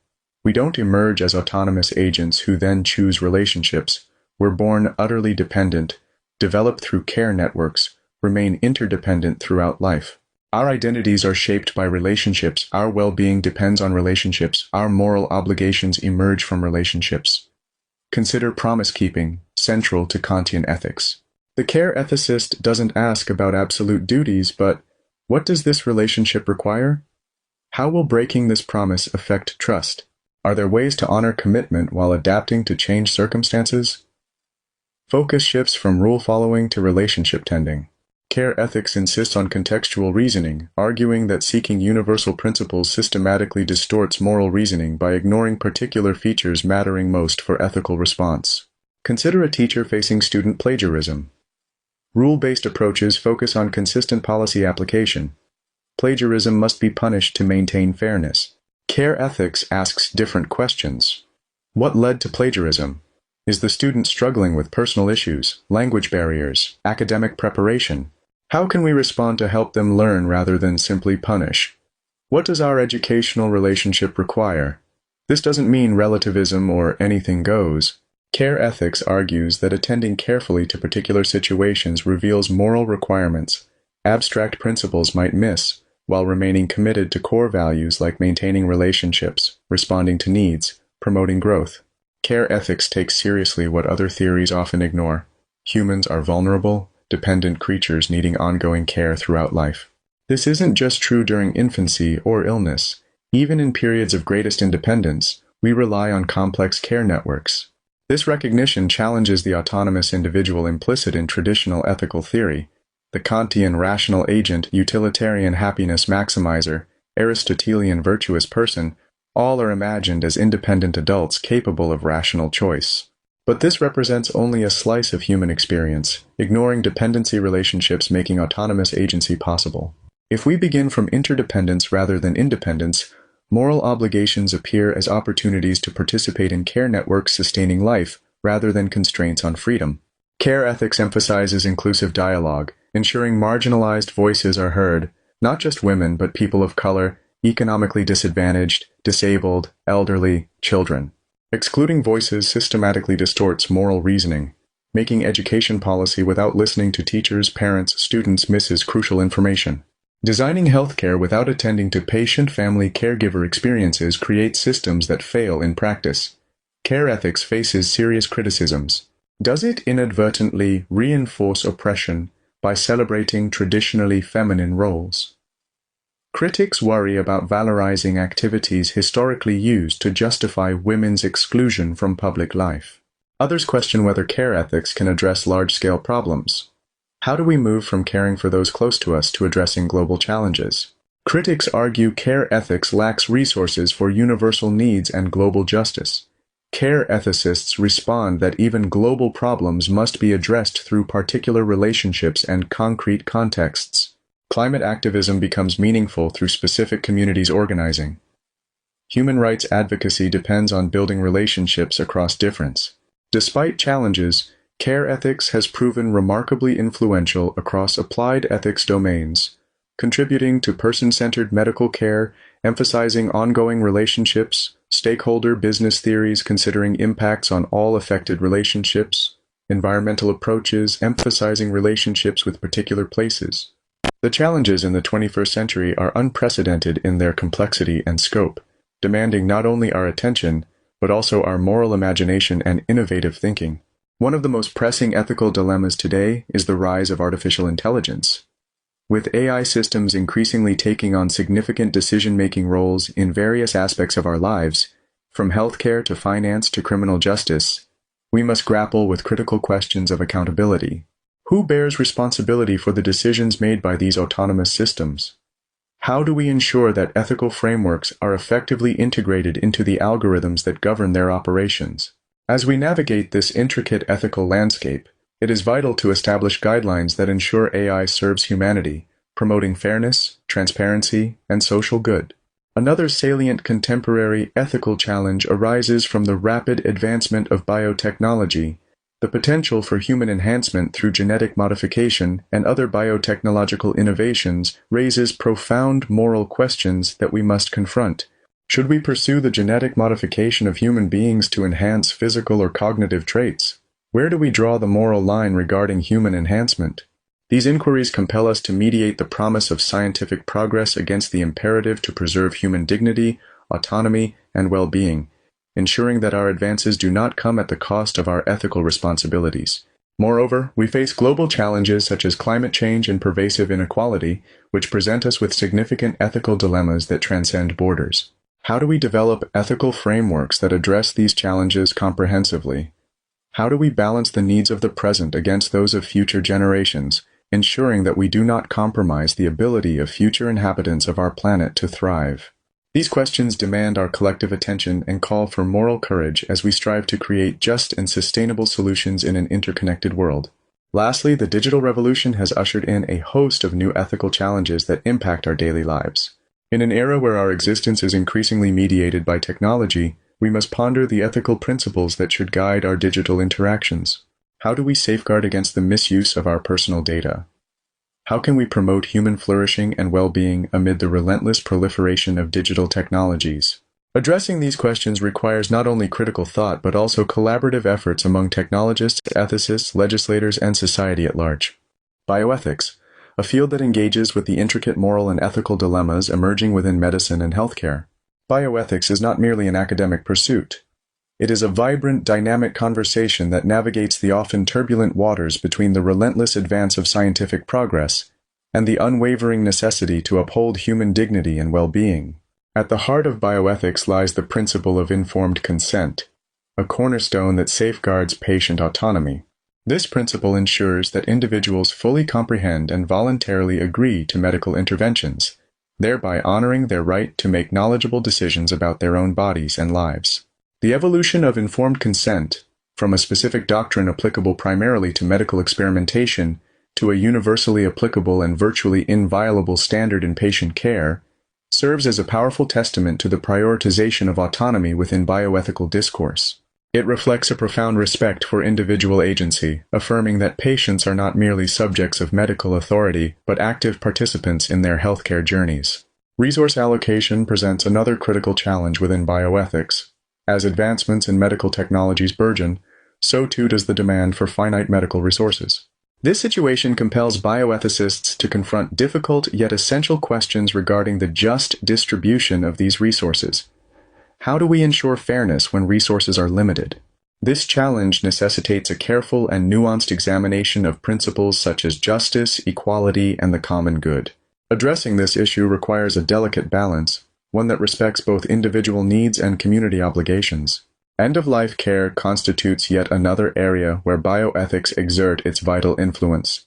We don't emerge as autonomous agents who then choose relationships. We're born utterly dependent, develop through care networks, remain interdependent throughout life. Our identities are shaped by relationships, our well-being depends on relationships, our moral obligations emerge from relationships. Consider promise-keeping, central to Kantian ethics. The care ethicist doesn't ask about absolute duties, but what does this relationship require? How will breaking this promise affect trust? Are there ways to honor commitment while adapting to changed circumstances? Focus shifts from rule-following to relationship tending. Care ethics insists on contextual reasoning, arguing that seeking universal principles systematically distorts moral reasoning by ignoring particular features mattering most for ethical response. Consider a teacher facing student plagiarism. Rule-based approaches focus on consistent policy application. Plagiarism must be punished to maintain fairness. Care ethics asks different questions. What led to plagiarism? Is the student struggling with personal issues, language barriers, academic preparation? How can we respond to help them learn rather than simply punish? What does our educational relationship require? This doesn't mean relativism or anything goes. Care ethics argues that attending carefully to particular situations reveals moral requirements abstract principles might miss, while remaining committed to core values like maintaining relationships, responding to needs, promoting growth. Care ethics takes seriously what other theories often ignore. Humans are vulnerable, dependent creatures needing ongoing care throughout life. This isn't just true during infancy or illness. Even in periods of greatest independence, we rely on complex care networks. This recognition challenges the autonomous individual implicit in traditional ethical theory. The Kantian rational agent, utilitarian happiness maximizer, Aristotelian virtuous person, all are imagined as independent adults capable of rational choice. But this represents only a slice of human experience, ignoring dependency relationships making autonomous agency possible. If we begin from interdependence rather than independence, moral obligations appear as opportunities to participate in care networks sustaining life rather than constraints on freedom. Care ethics emphasizes inclusive dialogue, ensuring marginalized voices are heard, not just women but people of color, economically disadvantaged, disabled, elderly, children. Excluding voices systematically distorts moral reasoning. Making education policy without listening to teachers, parents, students misses crucial information. Designing healthcare without attending to patient-family caregiver experiences creates systems that fail in practice. Care ethics faces serious criticisms. Does it inadvertently reinforce oppression by celebrating traditionally feminine roles? Critics worry about valorizing activities historically used to justify women's exclusion from public life. Others question whether care ethics can address large-scale problems. How do we move from caring for those close to us to addressing global challenges? Critics argue care ethics lacks resources for universal needs and global justice. Care ethicists respond that even global problems must be addressed through particular relationships and concrete contexts. Climate activism becomes meaningful through specific communities organizing. Human rights advocacy depends on building relationships across difference. Despite challenges, care ethics has proven remarkably influential across applied ethics domains, contributing to person-centered medical care, emphasizing ongoing relationships, stakeholder business theories considering impacts on all affected relationships, environmental approaches emphasizing relationships with particular places. The challenges in the 21st century are unprecedented in their complexity and scope, demanding not only our attention, but also our moral imagination and innovative thinking. One of the most pressing ethical dilemmas today is the rise of artificial intelligence. With AI systems increasingly taking on significant decision-making roles in various aspects of our lives, from healthcare to finance to criminal justice, we must grapple with critical questions of accountability. Who bears responsibility for the decisions made by these autonomous systems? How do we ensure that ethical frameworks are effectively integrated into the algorithms that govern their operations? As we navigate this intricate ethical landscape, it is vital to establish guidelines that ensure AI serves humanity, promoting fairness, transparency, and social good. Another salient contemporary ethical challenge arises from the rapid advancement of biotechnology. The potential for human enhancement through genetic modification and other biotechnological innovations raises profound moral questions that we must confront. Should we pursue the genetic modification of human beings to enhance physical or cognitive traits? Where do we draw the moral line regarding human enhancement? These inquiries compel us to mediate the promise of scientific progress against the imperative to preserve human dignity, autonomy, and well-being, ensuring that our advances do not come at the cost of our ethical responsibilities. Moreover, we face global challenges such as climate change and pervasive inequality, which present us with significant ethical dilemmas that transcend borders. How do we develop ethical frameworks that address these challenges comprehensively? How do we balance the needs of the present against those of future generations, ensuring that we do not compromise the ability of future inhabitants of our planet to thrive? These questions demand our collective attention and call for moral courage as we strive to create just and sustainable solutions in an interconnected world. Lastly, the digital revolution has ushered in a host of new ethical challenges that impact our daily lives. In an era where our existence is increasingly mediated by technology, we must ponder the ethical principles that should guide our digital interactions. How do we safeguard against the misuse of our personal data? How can we promote human flourishing and well-being amid the relentless proliferation of digital technologies? Addressing these questions requires not only critical thought but also collaborative efforts among technologists, ethicists, legislators, and society at large. Bioethics, a field that engages with the intricate moral and ethical dilemmas emerging within medicine and healthcare. Bioethics is not merely an academic pursuit. It is a vibrant, dynamic conversation that navigates the often turbulent waters between the relentless advance of scientific progress and the unwavering necessity to uphold human dignity and well-being. At the heart of bioethics lies the principle of informed consent, a cornerstone that safeguards patient autonomy. This principle ensures that individuals fully comprehend and voluntarily agree to medical interventions, thereby honoring their right to make knowledgeable decisions about their own bodies and lives. The evolution of informed consent, from a specific doctrine applicable primarily to medical experimentation to a universally applicable and virtually inviolable standard in patient care, serves as a powerful testament to the prioritization of autonomy within bioethical discourse. It reflects a profound respect for individual agency, affirming that patients are not merely subjects of medical authority, but active participants in their healthcare journeys. Resource allocation presents another critical challenge within bioethics. As advancements in medical technologies burgeon, so too does the demand for finite medical resources. This situation compels bioethicists to confront difficult yet essential questions regarding the just distribution of these resources. How do we ensure fairness when resources are limited? This challenge necessitates a careful and nuanced examination of principles such as justice, equality, and the common good. Addressing this issue requires a delicate balance, one that respects both individual needs and community obligations. End-of-life care constitutes yet another area where bioethics exert its vital influence.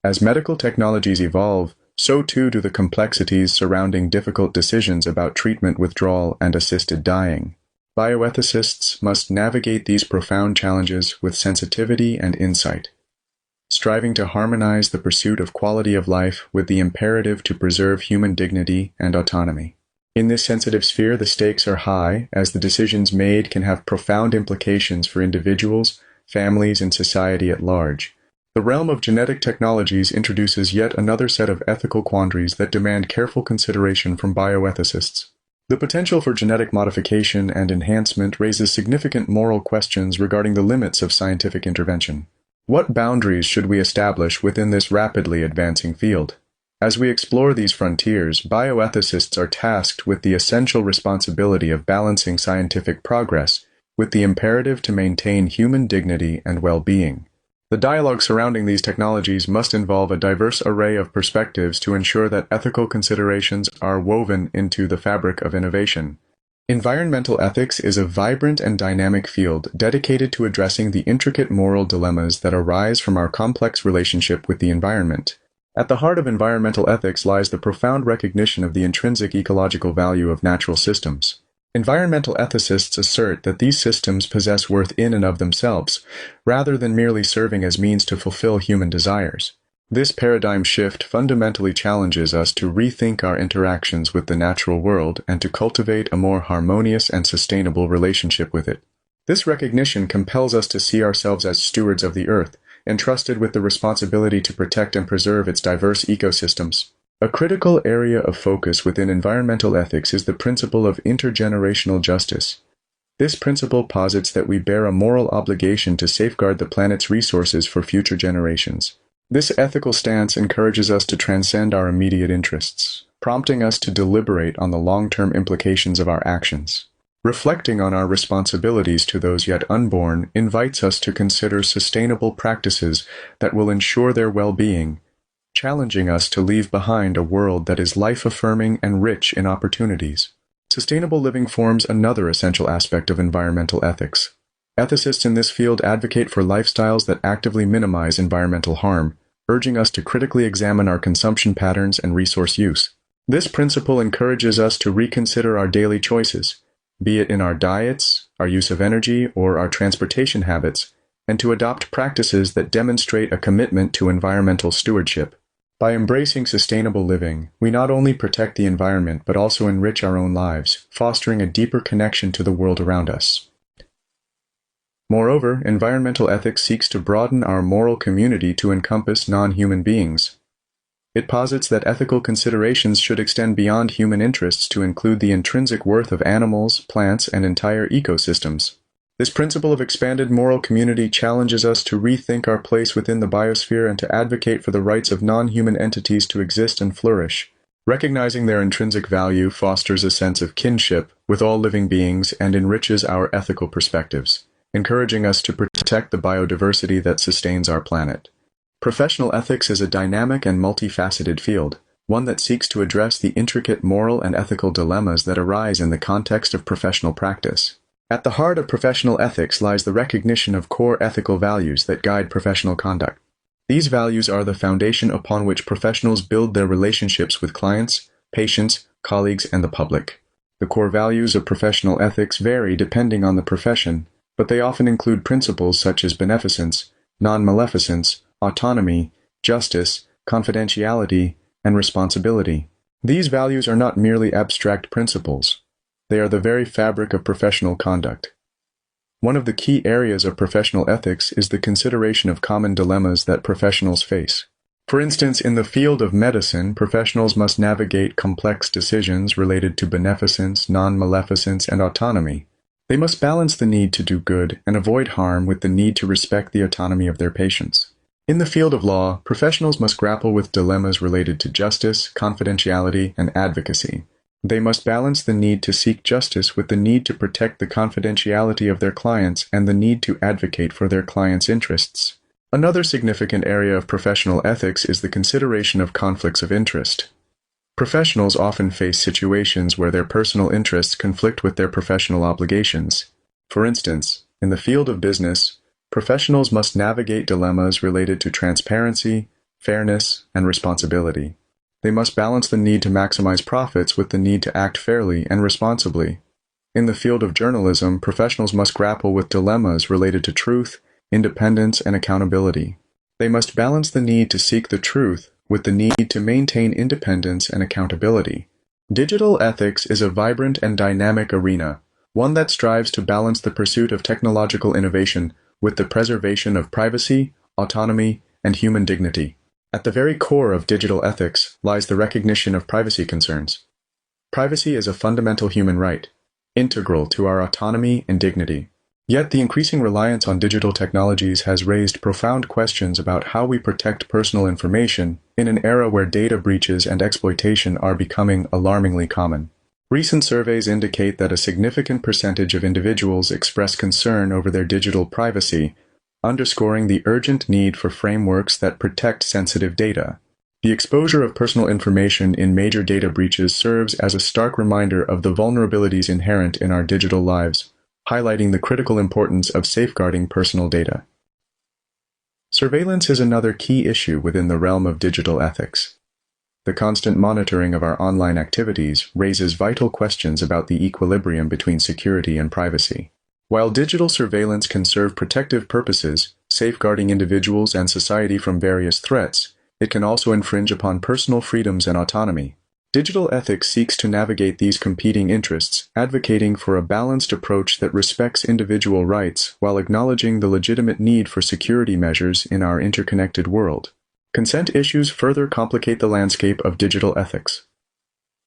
As medical technologies evolve, so too do the complexities surrounding difficult decisions about treatment withdrawal and assisted dying. Bioethicists must navigate these profound challenges with sensitivity and insight, striving to harmonize the pursuit of quality of life with the imperative to preserve human dignity and autonomy. In this sensitive sphere, the stakes are high, as the decisions made can have profound implications for individuals, families, and society at large. The realm of genetic technologies introduces yet another set of ethical quandaries that demand careful consideration from bioethicists. The potential for genetic modification and enhancement raises significant moral questions regarding the limits of scientific intervention. What boundaries should we establish within this rapidly advancing field? As we explore these frontiers, bioethicists are tasked with the essential responsibility of balancing scientific progress with the imperative to maintain human dignity and well-being. The dialogue surrounding these technologies must involve a diverse array of perspectives to ensure that ethical considerations are woven into the fabric of innovation. Environmental ethics is a vibrant and dynamic field dedicated to addressing the intricate moral dilemmas that arise from our complex relationship with the environment. At the heart of environmental ethics lies the profound recognition of the intrinsic ecological value of natural systems. Environmental ethicists assert that these systems possess worth in and of themselves, rather than merely serving as means to fulfill human desires. This paradigm shift fundamentally challenges us to rethink our interactions with the natural world and to cultivate a more harmonious and sustainable relationship with it. This recognition compels us to see ourselves as stewards of the earth, entrusted with the responsibility to protect and preserve its diverse ecosystems. A critical area of focus within environmental ethics is the principle of intergenerational justice. This principle posits that we bear a moral obligation to safeguard the planet's resources for future generations. This ethical stance encourages us to transcend our immediate interests, prompting us to deliberate on the long-term implications of our actions. Reflecting on our responsibilities to those yet unborn invites us to consider sustainable practices that will ensure their well-being, challenging us to leave behind a world that is life-affirming and rich in opportunities. Sustainable living forms another essential aspect of environmental ethics. Ethicists in this field advocate for lifestyles that actively minimize environmental harm, urging us to critically examine our consumption patterns and resource use. This principle encourages us to reconsider our daily choices, be it in our diets, our use of energy, or our transportation habits, and to adopt practices that demonstrate a commitment to environmental stewardship. By embracing sustainable living, we not only protect the environment but also enrich our own lives, fostering a deeper connection to the world around us. Moreover, environmental ethics seeks to broaden our moral community to encompass non-human beings. It posits that ethical considerations should extend beyond human interests to include the intrinsic worth of animals, plants, and entire ecosystems. This principle of expanded moral community challenges us to rethink our place within the biosphere and to advocate for the rights of non-human entities to exist and flourish. Recognizing their intrinsic value fosters a sense of kinship with all living beings and enriches our ethical perspectives, encouraging us to protect the biodiversity that sustains our planet. Professional ethics is a dynamic and multifaceted field, one that seeks to address the intricate moral and ethical dilemmas that arise in the context of professional practice. At the heart of professional ethics lies the recognition of core ethical values that guide professional conduct. These values are the foundation upon which professionals build their relationships with clients, patients, colleagues, and the public. The core values of professional ethics vary depending on the profession, but they often include principles such as beneficence, non-maleficence, autonomy, justice, confidentiality, and responsibility. These values are not merely abstract principles. They are the very fabric of professional conduct. One of the key areas of professional ethics is the consideration of common dilemmas that professionals face. For instance, in the field of medicine, professionals must navigate complex decisions related to beneficence, non-maleficence, and autonomy. They must balance the need to do good and avoid harm with the need to respect the autonomy of their patients. In the field of law, professionals must grapple with dilemmas related to justice, confidentiality, and advocacy. They must balance the need to seek justice with the need to protect the confidentiality of their clients and the need to advocate for their clients' interests. Another significant area of professional ethics is the consideration of conflicts of interest. Professionals often face situations where their personal interests conflict with their professional obligations. For instance, in the field of business, professionals must navigate dilemmas related to transparency, fairness, and responsibility. They must balance the need to maximize profits with the need to act fairly and responsibly. In the field of journalism, professionals must grapple with dilemmas related to truth, independence, and accountability. They must balance the need to seek the truth with the need to maintain independence and accountability. Digital ethics is a vibrant and dynamic arena, one that strives to balance the pursuit of technological innovation with the preservation of privacy, autonomy, and human dignity. At the very core of digital ethics lies the recognition of privacy concerns. Privacy is a fundamental human right, integral to our autonomy and dignity. Yet the increasing reliance on digital technologies has raised profound questions about how we protect personal information in an era where data breaches and exploitation are becoming alarmingly common. Recent surveys indicate that a significant percentage of individuals express concern over their digital privacy, underscoring the urgent need for frameworks that protect sensitive data. The exposure of personal information in major data breaches serves as a stark reminder of the vulnerabilities inherent in our digital lives, highlighting the critical importance of safeguarding personal data. Surveillance is another key issue within the realm of digital ethics. The constant monitoring of our online activities raises vital questions about the equilibrium between security and privacy. While digital surveillance can serve protective purposes, safeguarding individuals and society from various threats, it can also infringe upon personal freedoms and autonomy. Digital ethics seeks to navigate these competing interests, advocating for a balanced approach that respects individual rights while acknowledging the legitimate need for security measures in our interconnected world. Consent issues further complicate the landscape of digital ethics.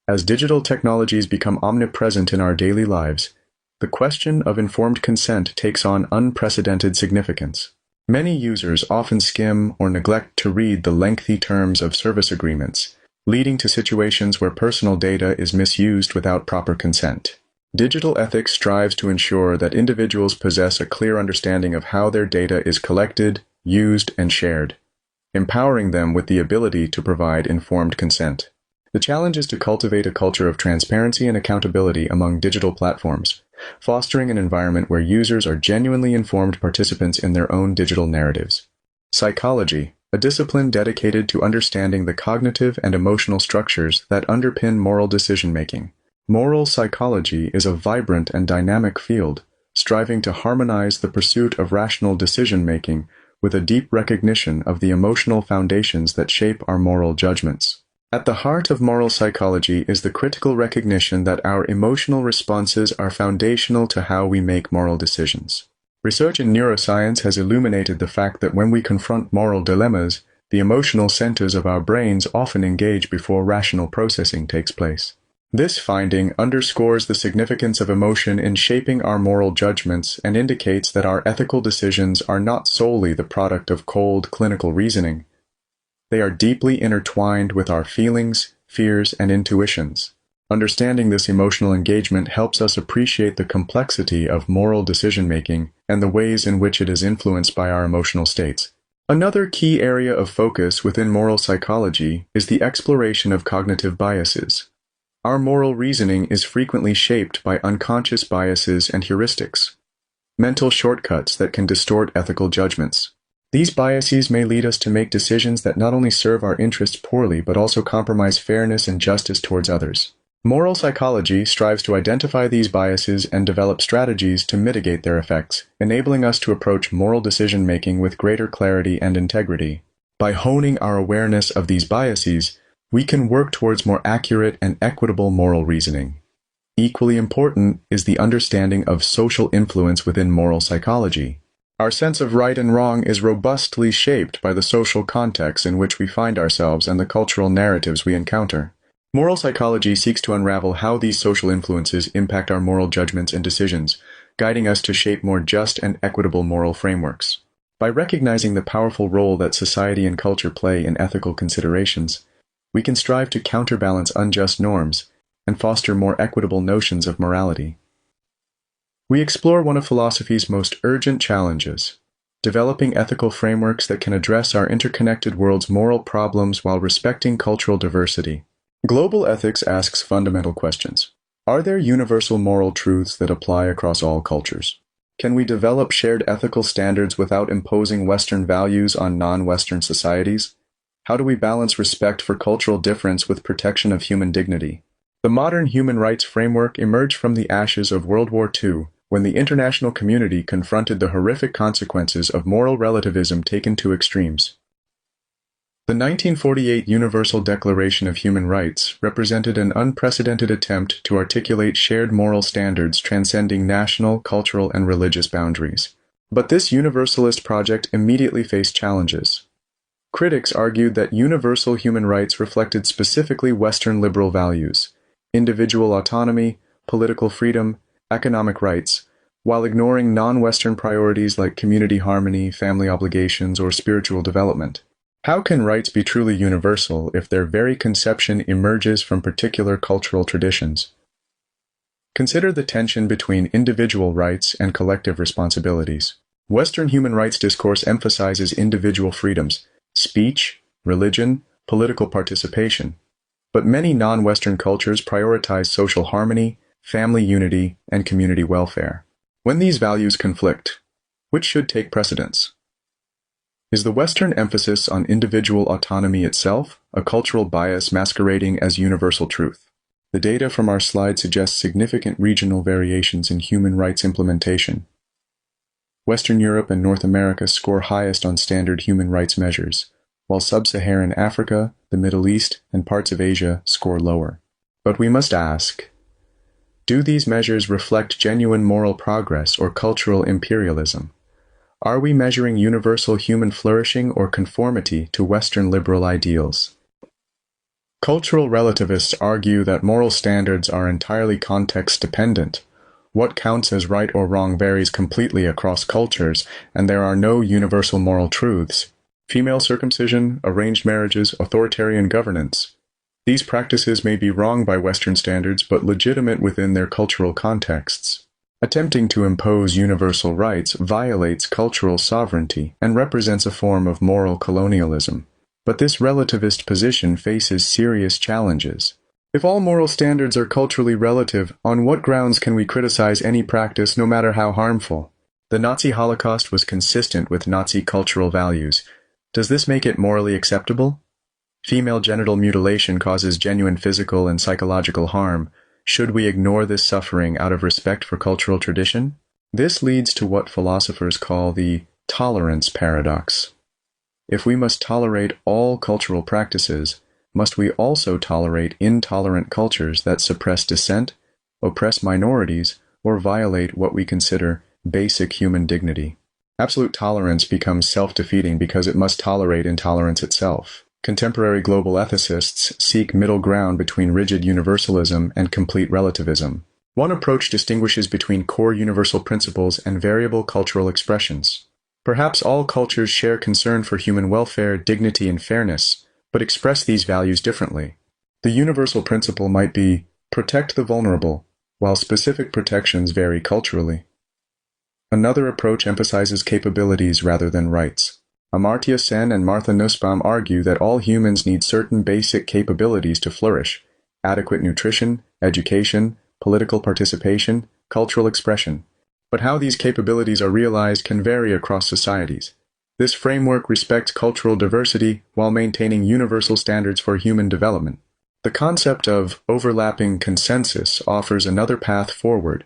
As digital technologies become omnipresent in our daily lives, the question of informed consent takes on unprecedented significance. Many users often skim or neglect to read the lengthy terms of service agreements, leading to situations where personal data is misused without proper consent. Digital ethics strives to ensure that individuals possess a clear understanding of how their data is collected, used, and shared, empowering them with the ability to provide informed consent. The challenge is to cultivate a culture of transparency and accountability among digital platforms, fostering an environment where users are genuinely informed participants in their own digital narratives. Psychology, a discipline dedicated to understanding the cognitive and emotional structures that underpin moral decision-making. Moral psychology is a vibrant and dynamic field, striving to harmonize the pursuit of rational decision-making with a deep recognition of the emotional foundations that shape our moral judgments. At the heart of moral psychology is the critical recognition that our emotional responses are foundational to how we make moral decisions. Research in neuroscience has illuminated the fact that when we confront moral dilemmas, the emotional centers of our brains often engage before rational processing takes place. This finding underscores the significance of emotion in shaping our moral judgments and indicates that our ethical decisions are not solely the product of cold, clinical reasoning. They are deeply intertwined with our feelings, fears, and intuitions. Understanding this emotional engagement helps us appreciate the complexity of moral decision-making and the ways in which it is influenced by our emotional states. Another key area of focus within moral psychology is the exploration of cognitive biases. Our moral reasoning is frequently shaped by unconscious biases and heuristics, mental shortcuts that can distort ethical judgments. These biases may lead us to make decisions that not only serve our interests poorly but also compromise fairness and justice towards others. Moral psychology strives to identify these biases and develop strategies to mitigate their effects, enabling us to approach moral decision-making with greater clarity and integrity. By honing our awareness of these biases, we can work towards more accurate and equitable moral reasoning. Equally important is the understanding of social influence within moral psychology. Our sense of right and wrong is robustly shaped by the social context in which we find ourselves and the cultural narratives we encounter. Moral psychology seeks to unravel how these social influences impact our moral judgments and decisions, guiding us to shape more just and equitable moral frameworks. By recognizing the powerful role that society and culture play in ethical considerations, we can strive to counterbalance unjust norms and foster more equitable notions of morality. We explore one of philosophy's most urgent challenges, developing ethical frameworks that can address our interconnected world's moral problems while respecting cultural diversity. Global ethics asks fundamental questions. Are there universal moral truths that apply across all cultures? Can we develop shared ethical standards without imposing Western values on non-Western societies? How do we balance respect for cultural difference with protection of human dignity? The modern human rights framework emerged from the ashes of World War II, when the international community confronted the horrific consequences of moral relativism taken to extremes. The 1948 Universal Declaration of Human Rights represented an unprecedented attempt to articulate shared moral standards transcending national, cultural, and religious boundaries. But this universalist project immediately faced challenges. Critics argued that universal human rights reflected specifically Western liberal values, individual autonomy, political freedom, economic rights, while ignoring non-Western priorities like community harmony, family obligations, or spiritual development. How can rights be truly universal if their very conception emerges from particular cultural traditions? Consider the tension between individual rights and collective responsibilities. Western human rights discourse emphasizes individual freedoms, speech, religion, political participation. But many non-Western cultures prioritize social harmony, family unity, and community welfare. When these values conflict, which should take precedence? Is the Western emphasis on individual autonomy itself a cultural bias masquerading as universal truth? The data from our slide suggests significant regional variations in human rights implementation. Western Europe and North America score highest on standard human rights measures, while Sub-Saharan Africa, the Middle East, and parts of Asia score lower. But we must ask, do these measures reflect genuine moral progress or cultural imperialism? Are we measuring universal human flourishing or conformity to Western liberal ideals? Cultural relativists argue that moral standards are entirely context-dependent. What counts as right or wrong varies completely across cultures, and there are no universal moral truths. Female circumcision, arranged marriages, authoritarian governance. These practices may be wrong by Western standards, but legitimate within their cultural contexts. Attempting to impose universal rights violates cultural sovereignty and represents a form of moral colonialism. But this relativist position faces serious challenges. If all moral standards are culturally relative, on what grounds can we criticize any practice, no matter how harmful? The Nazi Holocaust was consistent with Nazi cultural values. Does this make it morally acceptable? Female genital mutilation causes genuine physical and psychological harm. Should we ignore this suffering out of respect for cultural tradition? This leads to what philosophers call the tolerance paradox. If we must tolerate all cultural practices, must we also tolerate intolerant cultures that suppress dissent, oppress minorities, or violate what we consider basic human dignity? Absolute tolerance becomes self-defeating because it must tolerate intolerance itself. Contemporary global ethicists seek middle ground between rigid universalism and complete relativism. One approach distinguishes between core universal principles and variable cultural expressions. Perhaps all cultures share concern for human welfare, dignity, and fairness, but express these values differently. The universal principle might be, protect the vulnerable, while specific protections vary culturally. Another approach emphasizes capabilities rather than rights. Amartya Sen and Martha Nussbaum argue that all humans need certain basic capabilities to flourish: adequate nutrition, education, political participation, cultural expression. But how these capabilities are realized can vary across societies. This framework respects cultural diversity while maintaining universal standards for human development. The concept of overlapping consensus offers another path forward.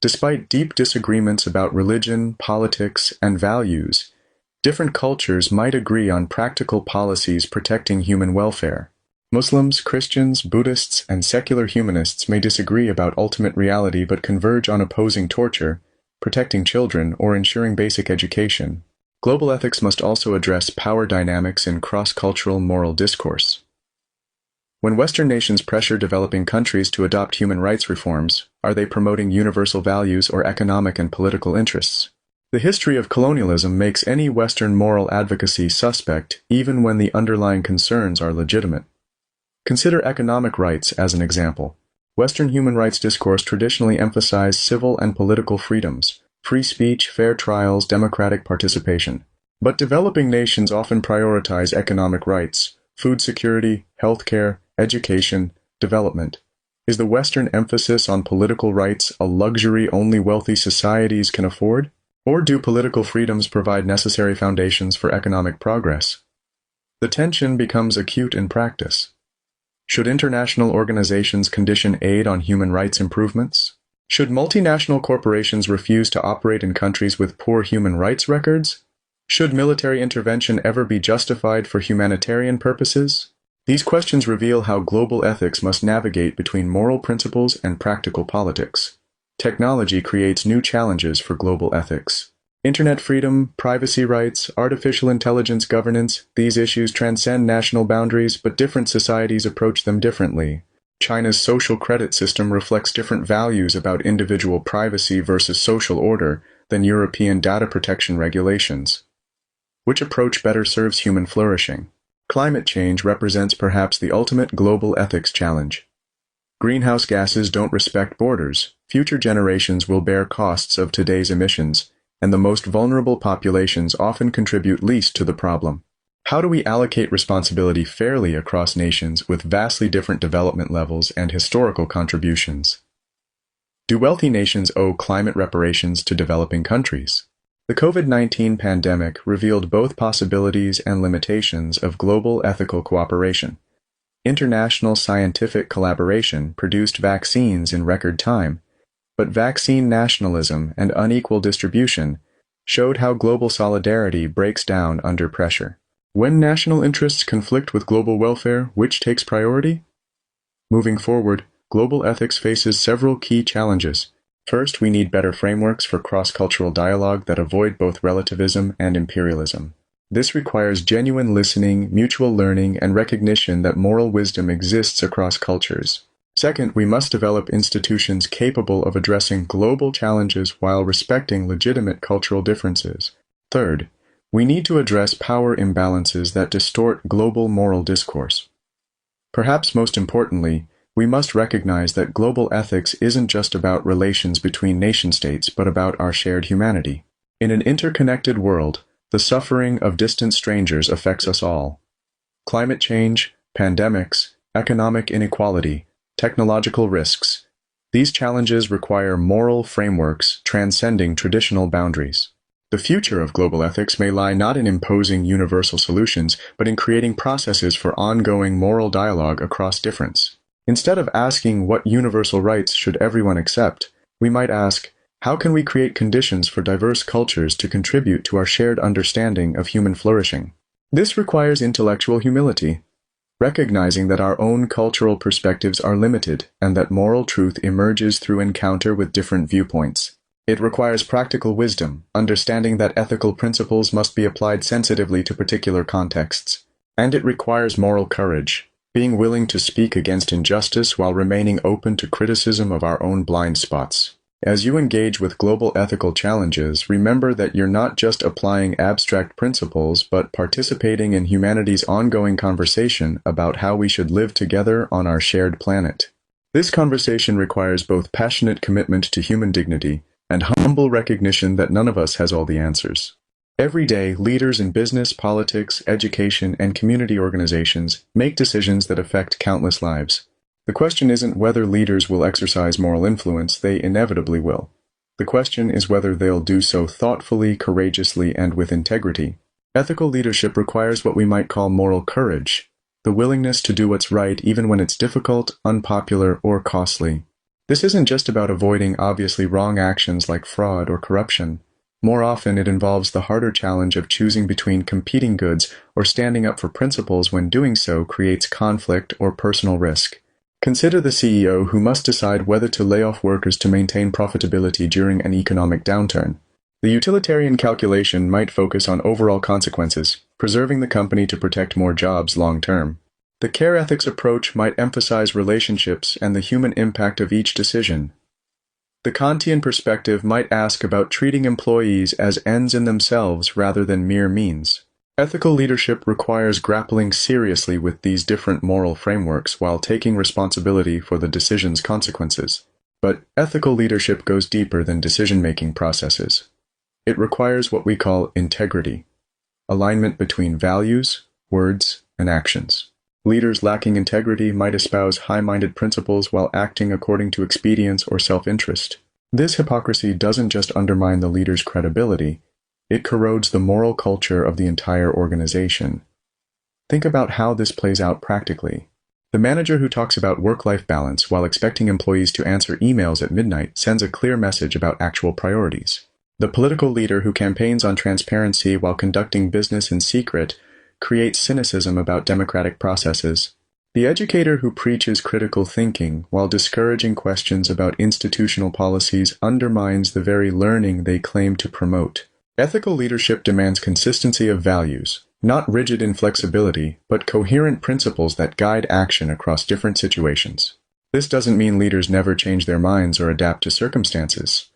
Despite deep disagreements about religion, politics, and values, different cultures might agree on practical policies protecting human welfare. Muslims, Christians, Buddhists, and secular humanists may disagree about ultimate reality but converge on opposing torture, protecting children, or ensuring basic education. Global ethics must also address power dynamics in cross-cultural moral discourse. When Western nations pressure developing countries to adopt human rights reforms, are they promoting universal values or economic and political interests? The history of colonialism makes any Western moral advocacy suspect, even when the underlying concerns are legitimate. Consider economic rights as an example. Western human rights discourse traditionally emphasized civil and political freedoms, free speech, fair trials, democratic participation. But developing nations often prioritize economic rights, food security, healthcare, education, development. Is the Western emphasis on political rights a luxury only wealthy societies can afford? Or do political freedoms provide necessary foundations for economic progress? The tension becomes acute in practice. Should international organizations condition aid on human rights improvements? Should multinational corporations refuse to operate in countries with poor human rights records? Should military intervention ever be justified for humanitarian purposes? These questions reveal how global ethics must navigate between moral principles and practical politics. Technology creates new challenges for global ethics. Internet freedom, privacy rights, artificial intelligence governance, these issues transcend national boundaries, but different societies approach them differently. China's social credit system reflects different values about individual privacy versus social order than European data protection regulations. Which approach better serves human flourishing? Climate change represents perhaps the ultimate global ethics challenge. Greenhouse gases don't respect borders. Future generations will bear costs of today's emissions, and the most vulnerable populations often contribute least to the problem. How do we allocate responsibility fairly across nations with vastly different development levels and historical contributions? Do wealthy nations owe climate reparations to developing countries? The COVID-19 pandemic revealed both possibilities and limitations of global ethical cooperation. International scientific collaboration produced vaccines in record time, but vaccine nationalism and unequal distribution showed how global solidarity breaks down under pressure. When national interests conflict with global welfare, which takes priority? Moving forward, global ethics faces several key challenges. First, we need better frameworks for cross-cultural dialogue that avoid both relativism and imperialism. This requires genuine listening, mutual learning, and recognition that moral wisdom exists across cultures. Second, we must develop institutions capable of addressing global challenges while respecting legitimate cultural differences. Third, we need to address power imbalances that distort global moral discourse. Perhaps most importantly, we must recognize that global ethics isn't just about relations between nation-states, but about our shared humanity. In an interconnected world, the suffering of distant strangers affects us all. Climate change, pandemics, economic inequality, technological risks. These challenges require moral frameworks transcending traditional boundaries. The future of global ethics may lie not in imposing universal solutions, but in creating processes for ongoing moral dialogue across difference. Instead of asking what universal rights should everyone accept, we might ask, how can we create conditions for diverse cultures to contribute to our shared understanding of human flourishing? This requires intellectual humility, recognizing that our own cultural perspectives are limited and that moral truth emerges through encounter with different viewpoints. It requires practical wisdom, understanding that ethical principles must be applied sensitively to particular contexts. And it requires moral courage, being willing to speak against injustice while remaining open to criticism of our own blind spots. As you engage with global ethical challenges, remember that you're not just applying abstract principles, but participating in humanity's ongoing conversation about how we should live together on our shared planet. This conversation requires both passionate commitment to human dignity and humble recognition that none of us has all the answers. Every day, leaders in business, politics, education, and community organizations make decisions that affect countless lives. The question isn't whether leaders will exercise moral influence, they inevitably will. The question is whether they'll do so thoughtfully, courageously, and with integrity. Ethical leadership requires what we might call moral courage, the willingness to do what's right even when it's difficult, unpopular, or costly. This isn't just about avoiding obviously wrong actions like fraud or corruption. More often, it involves the harder challenge of choosing between competing goods or standing up for principles when doing so creates conflict or personal risk. Consider the CEO who must decide whether to lay off workers to maintain profitability during an economic downturn. The utilitarian calculation might focus on overall consequences, preserving the company to protect more jobs long term. The care ethics approach might emphasize relationships and the human impact of each decision. The Kantian perspective might ask about treating employees as ends in themselves rather than mere means. Ethical leadership requires grappling seriously with these different moral frameworks while taking responsibility for the decision's consequences. But ethical leadership goes deeper than decision-making processes. It requires what we call integrity, alignment between values, words, and actions. Leaders lacking integrity might espouse high-minded principles while acting according to expedience or self-interest. This hypocrisy doesn't just undermine the leader's credibility, it corrodes the moral culture of the entire organization. Think about how this plays out practically. The manager who talks about work-life balance while expecting employees to answer emails at midnight sends a clear message about actual priorities. The political leader who campaigns on transparency while conducting business in secret creates cynicism about democratic processes. The educator who preaches critical thinking while discouraging questions about institutional policies undermines the very learning they claim to promote. Ethical leadership demands consistency of values, not rigid inflexibility, but coherent principles that guide action across different situations. This doesn't mean leaders never change their minds or adapt to circumstances.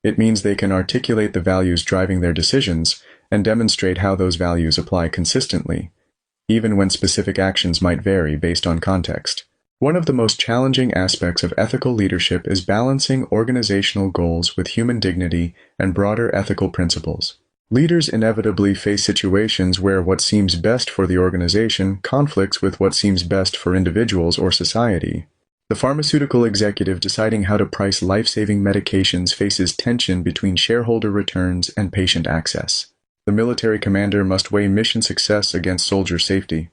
It means they can articulate the values driving their decisions and demonstrate how those values apply consistently, even when specific actions might vary based on context. One of the most challenging aspects of ethical leadership is balancing organizational goals with human dignity and broader ethical principles. Leaders inevitably face situations where what seems best for the organization conflicts with what seems best for individuals or society. The pharmaceutical executive deciding how to price life-saving medications faces tension between shareholder returns and patient access. The military commander must weigh mission success against soldier safety.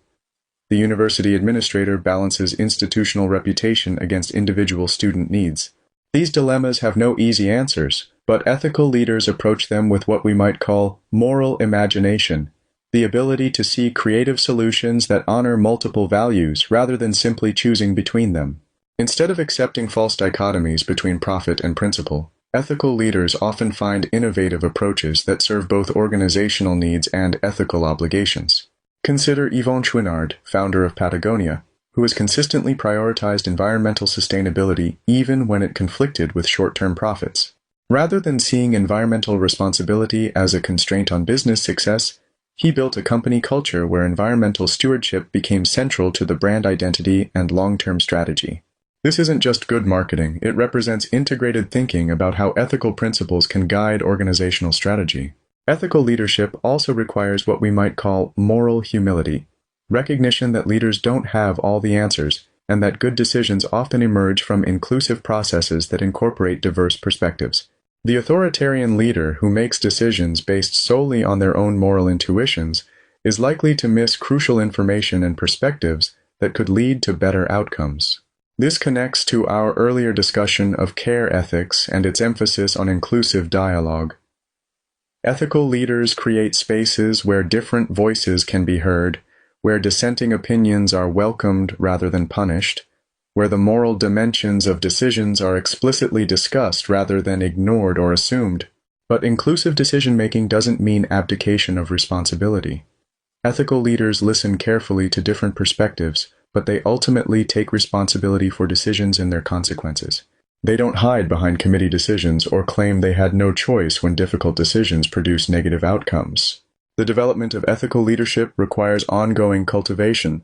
The university administrator balances institutional reputation against individual student needs. These dilemmas have no easy answers, but ethical leaders approach them with what we might call moral imagination, the ability to see creative solutions that honor multiple values rather than simply choosing between them. Instead of accepting false dichotomies between profit and principle, ethical leaders often find innovative approaches that serve both organizational needs and ethical obligations. Consider Yvon Chouinard, founder of Patagonia, who has consistently prioritized environmental sustainability even when it conflicted with short-term profits. Rather than seeing environmental responsibility as a constraint on business success, he built a company culture where environmental stewardship became central to the brand identity and long-term strategy. This isn't just good marketing, it represents integrated thinking about how ethical principles can guide organizational strategy. Ethical leadership also requires what we might call moral humility, recognition that leaders don't have all the answers, and that good decisions often emerge from inclusive processes that incorporate diverse perspectives. The authoritarian leader who makes decisions based solely on their own moral intuitions is likely to miss crucial information and perspectives that could lead to better outcomes. This connects to our earlier discussion of care ethics and its emphasis on inclusive dialogue. Ethical leaders create spaces where different voices can be heard, where dissenting opinions are welcomed rather than punished, where the moral dimensions of decisions are explicitly discussed rather than ignored or assumed. But inclusive decision-making doesn't mean abdication of responsibility. Ethical leaders listen carefully to different perspectives, but they ultimately take responsibility for decisions and their consequences. They don't hide behind committee decisions or claim they had no choice when difficult decisions produce negative outcomes. The development of ethical leadership requires ongoing cultivation,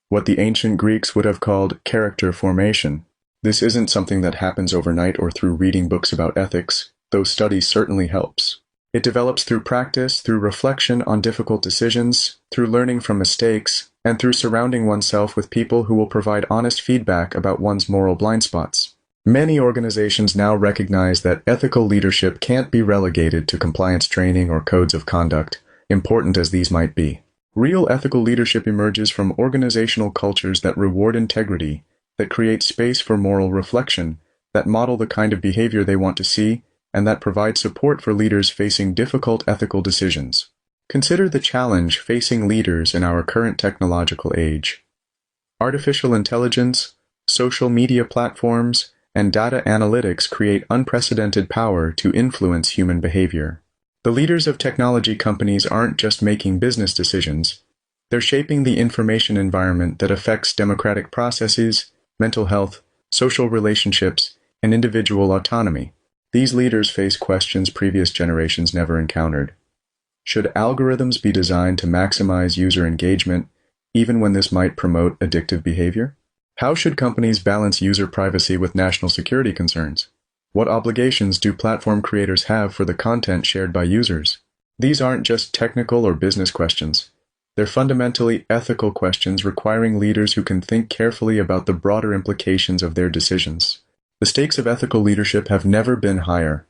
what the ancient Greeks would have called character formation. This isn't something that happens overnight or through reading books about ethics, though study certainly helps. It develops through practice, through reflection on difficult decisions, through learning from mistakes, and through surrounding oneself with people who will provide honest feedback about one's moral blind spots. Many organizations now recognize that ethical leadership can't be relegated to compliance training or codes of conduct, important as these might be. Real ethical leadership emerges from organizational cultures that reward integrity, that create space for moral reflection, that model the kind of behavior they want to see, and that provide support for leaders facing difficult ethical decisions. Consider the challenge facing leaders in our current technological age. Artificial intelligence, social media platforms, and data analytics create unprecedented power to influence human behavior. The leaders of technology companies aren't just making business decisions, they're shaping the information environment that affects democratic processes, mental health, social relationships, and individual autonomy. These leaders face questions previous generations never encountered. Should algorithms be designed to maximize user engagement, even when this might promote addictive behavior? How should companies balance user privacy with national security concerns? What obligations do platform creators have for the content shared by users? These aren't just technical or business questions. They're fundamentally ethical questions requiring leaders who can think carefully about the broader implications of their decisions. The stakes of ethical leadership have never been higher.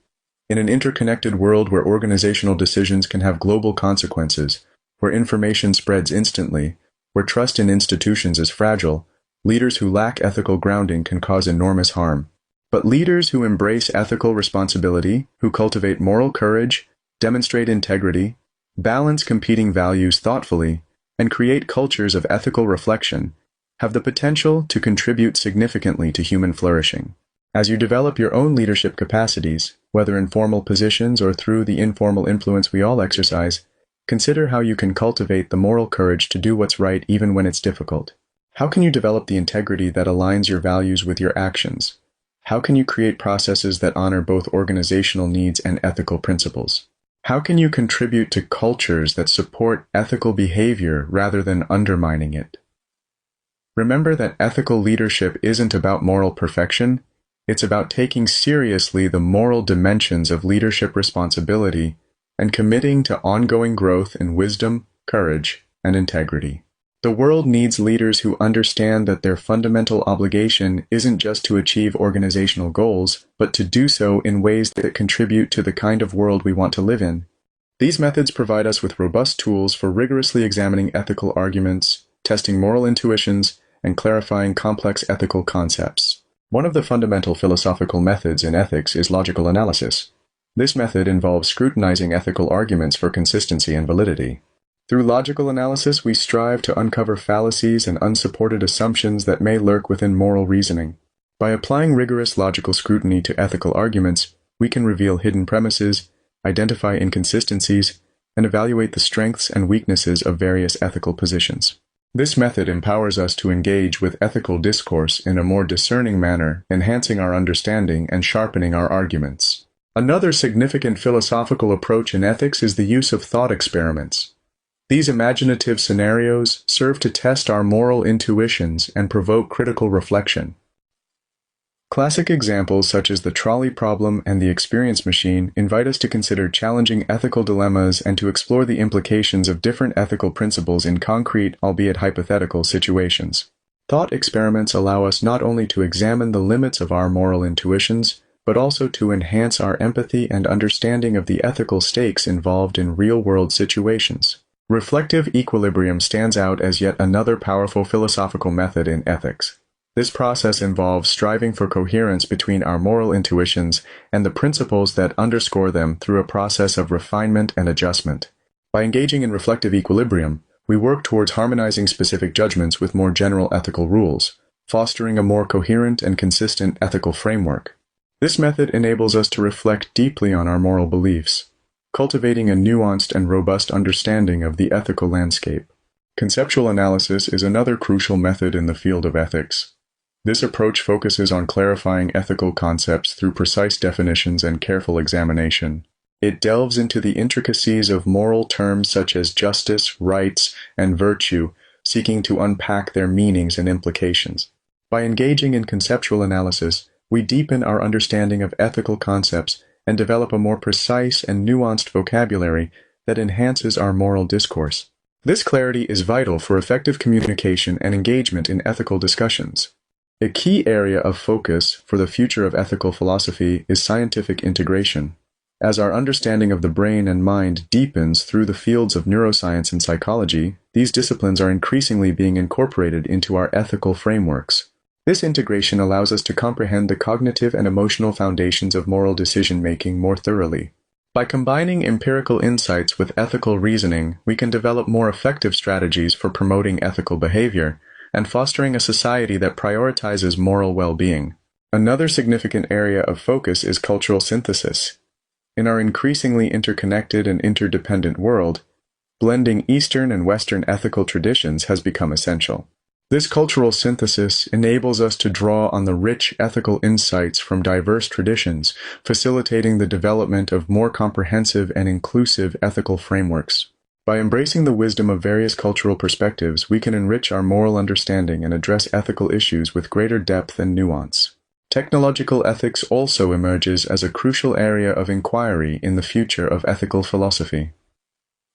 In an interconnected world where organizational decisions can have global consequences, where information spreads instantly, where trust in institutions is fragile, leaders who lack ethical grounding can cause enormous harm. But leaders who embrace ethical responsibility, who cultivate moral courage, demonstrate integrity, balance competing values thoughtfully, and create cultures of ethical reflection, have the potential to contribute significantly to human flourishing. As you develop your own leadership capacities, whether in formal positions or through the informal influence we all exercise, consider how you can cultivate the moral courage to do what's right even when it's difficult. How can you develop the integrity that aligns your values with your actions? How can you create processes that honor both organizational needs and ethical principles? How can you contribute to cultures that support ethical behavior rather than undermining it? Remember that ethical leadership isn't about moral perfection. It's about taking seriously the moral dimensions of leadership responsibility and committing to ongoing growth in wisdom, courage, and integrity. The world needs leaders who understand that their fundamental obligation isn't just to achieve organizational goals, but to do so in ways that contribute to the kind of world we want to live in. These methods provide us with robust tools for rigorously examining ethical arguments, testing moral intuitions, and clarifying complex ethical concepts. One of the fundamental philosophical methods in ethics is logical analysis. This method involves scrutinizing ethical arguments for consistency and validity. Through logical analysis, we strive to uncover fallacies and unsupported assumptions that may lurk within moral reasoning. By applying rigorous logical scrutiny to ethical arguments, we can reveal hidden premises, identify inconsistencies, and evaluate the strengths and weaknesses of various ethical positions. This method empowers us to engage with ethical discourse in a more discerning manner, enhancing our understanding and sharpening our arguments. Another significant philosophical approach in ethics is the use of thought experiments. These imaginative scenarios serve to test our moral intuitions and provoke critical reflection. Classic examples such as the trolley problem and the experience machine invite us to consider challenging ethical dilemmas and to explore the implications of different ethical principles in concrete, albeit hypothetical, situations. Thought experiments allow us not only to examine the limits of our moral intuitions, but also to enhance our empathy and understanding of the ethical stakes involved in real-world situations. Reflective equilibrium stands out as yet another powerful philosophical method in ethics. This process involves striving for coherence between our moral intuitions and the principles that underscore them through a process of refinement and adjustment. By engaging in reflective equilibrium, we work towards harmonizing specific judgments with more general ethical rules, fostering a more coherent and consistent ethical framework. This method enables us to reflect deeply on our moral beliefs, cultivating a nuanced and robust understanding of the ethical landscape. Conceptual analysis is another crucial method in the field of ethics. This approach focuses on clarifying ethical concepts through precise definitions and careful examination. It delves into the intricacies of moral terms such as justice, rights, and virtue, seeking to unpack their meanings and implications. By engaging in conceptual analysis, we deepen our understanding of ethical concepts and develop a more precise and nuanced vocabulary that enhances our moral discourse. This clarity is vital for effective communication and engagement in ethical discussions. A key area of focus for the future of ethical philosophy is scientific integration. As our understanding of the brain and mind deepens through the fields of neuroscience and psychology, these disciplines are increasingly being incorporated into our ethical frameworks. This integration allows us to comprehend the cognitive and emotional foundations of moral decision-making more thoroughly. By combining empirical insights with ethical reasoning, we can develop more effective strategies for promoting ethical behavior and fostering a society that prioritizes moral well-being. Another significant area of focus is cultural synthesis. In our increasingly interconnected and interdependent world, blending Eastern and Western ethical traditions has become essential. This cultural synthesis enables us to draw on the rich ethical insights from diverse traditions, facilitating the development of more comprehensive and inclusive ethical frameworks. By embracing the wisdom of various cultural perspectives, we can enrich our moral understanding and address ethical issues with greater depth and nuance. Technological ethics also emerges as a crucial area of inquiry in the future of ethical philosophy.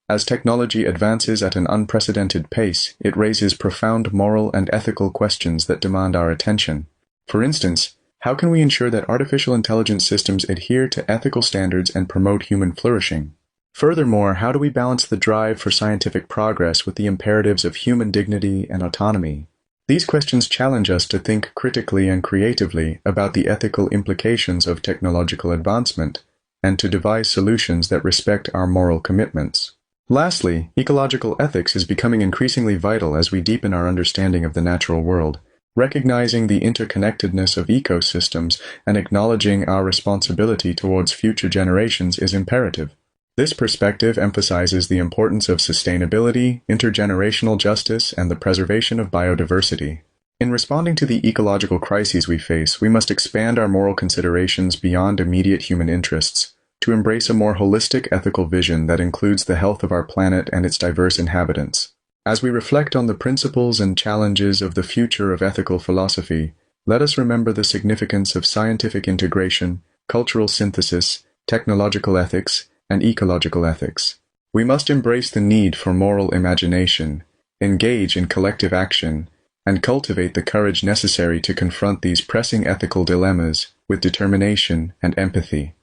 As technology advances at an unprecedented pace, it raises profound moral and ethical questions that demand our attention. For instance, how can we ensure that artificial intelligence systems adhere to ethical standards and promote human flourishing? Furthermore, how do we balance the drive for scientific progress with the imperatives of human dignity and autonomy? These questions challenge us to think critically and creatively about the ethical implications of technological advancement and to devise solutions that respect our moral commitments. Lastly, ecological ethics is becoming increasingly vital as we deepen our understanding of the natural world. Recognizing the interconnectedness of ecosystems and acknowledging our responsibility towards future generations is imperative. This perspective emphasizes the importance of sustainability, intergenerational justice, and the preservation of biodiversity. In responding to the ecological crises we face, we must expand our moral considerations beyond immediate human interests, to embrace a more holistic ethical vision that includes the health of our planet and its diverse inhabitants. As we reflect on the principles and challenges of the future of ethical philosophy, let us remember the significance of scientific integration, cultural synthesis, technological ethics, and ecological ethics. We must embrace the need for moral imagination, engage in collective action, and cultivate the courage necessary to confront these pressing ethical dilemmas with determination and empathy.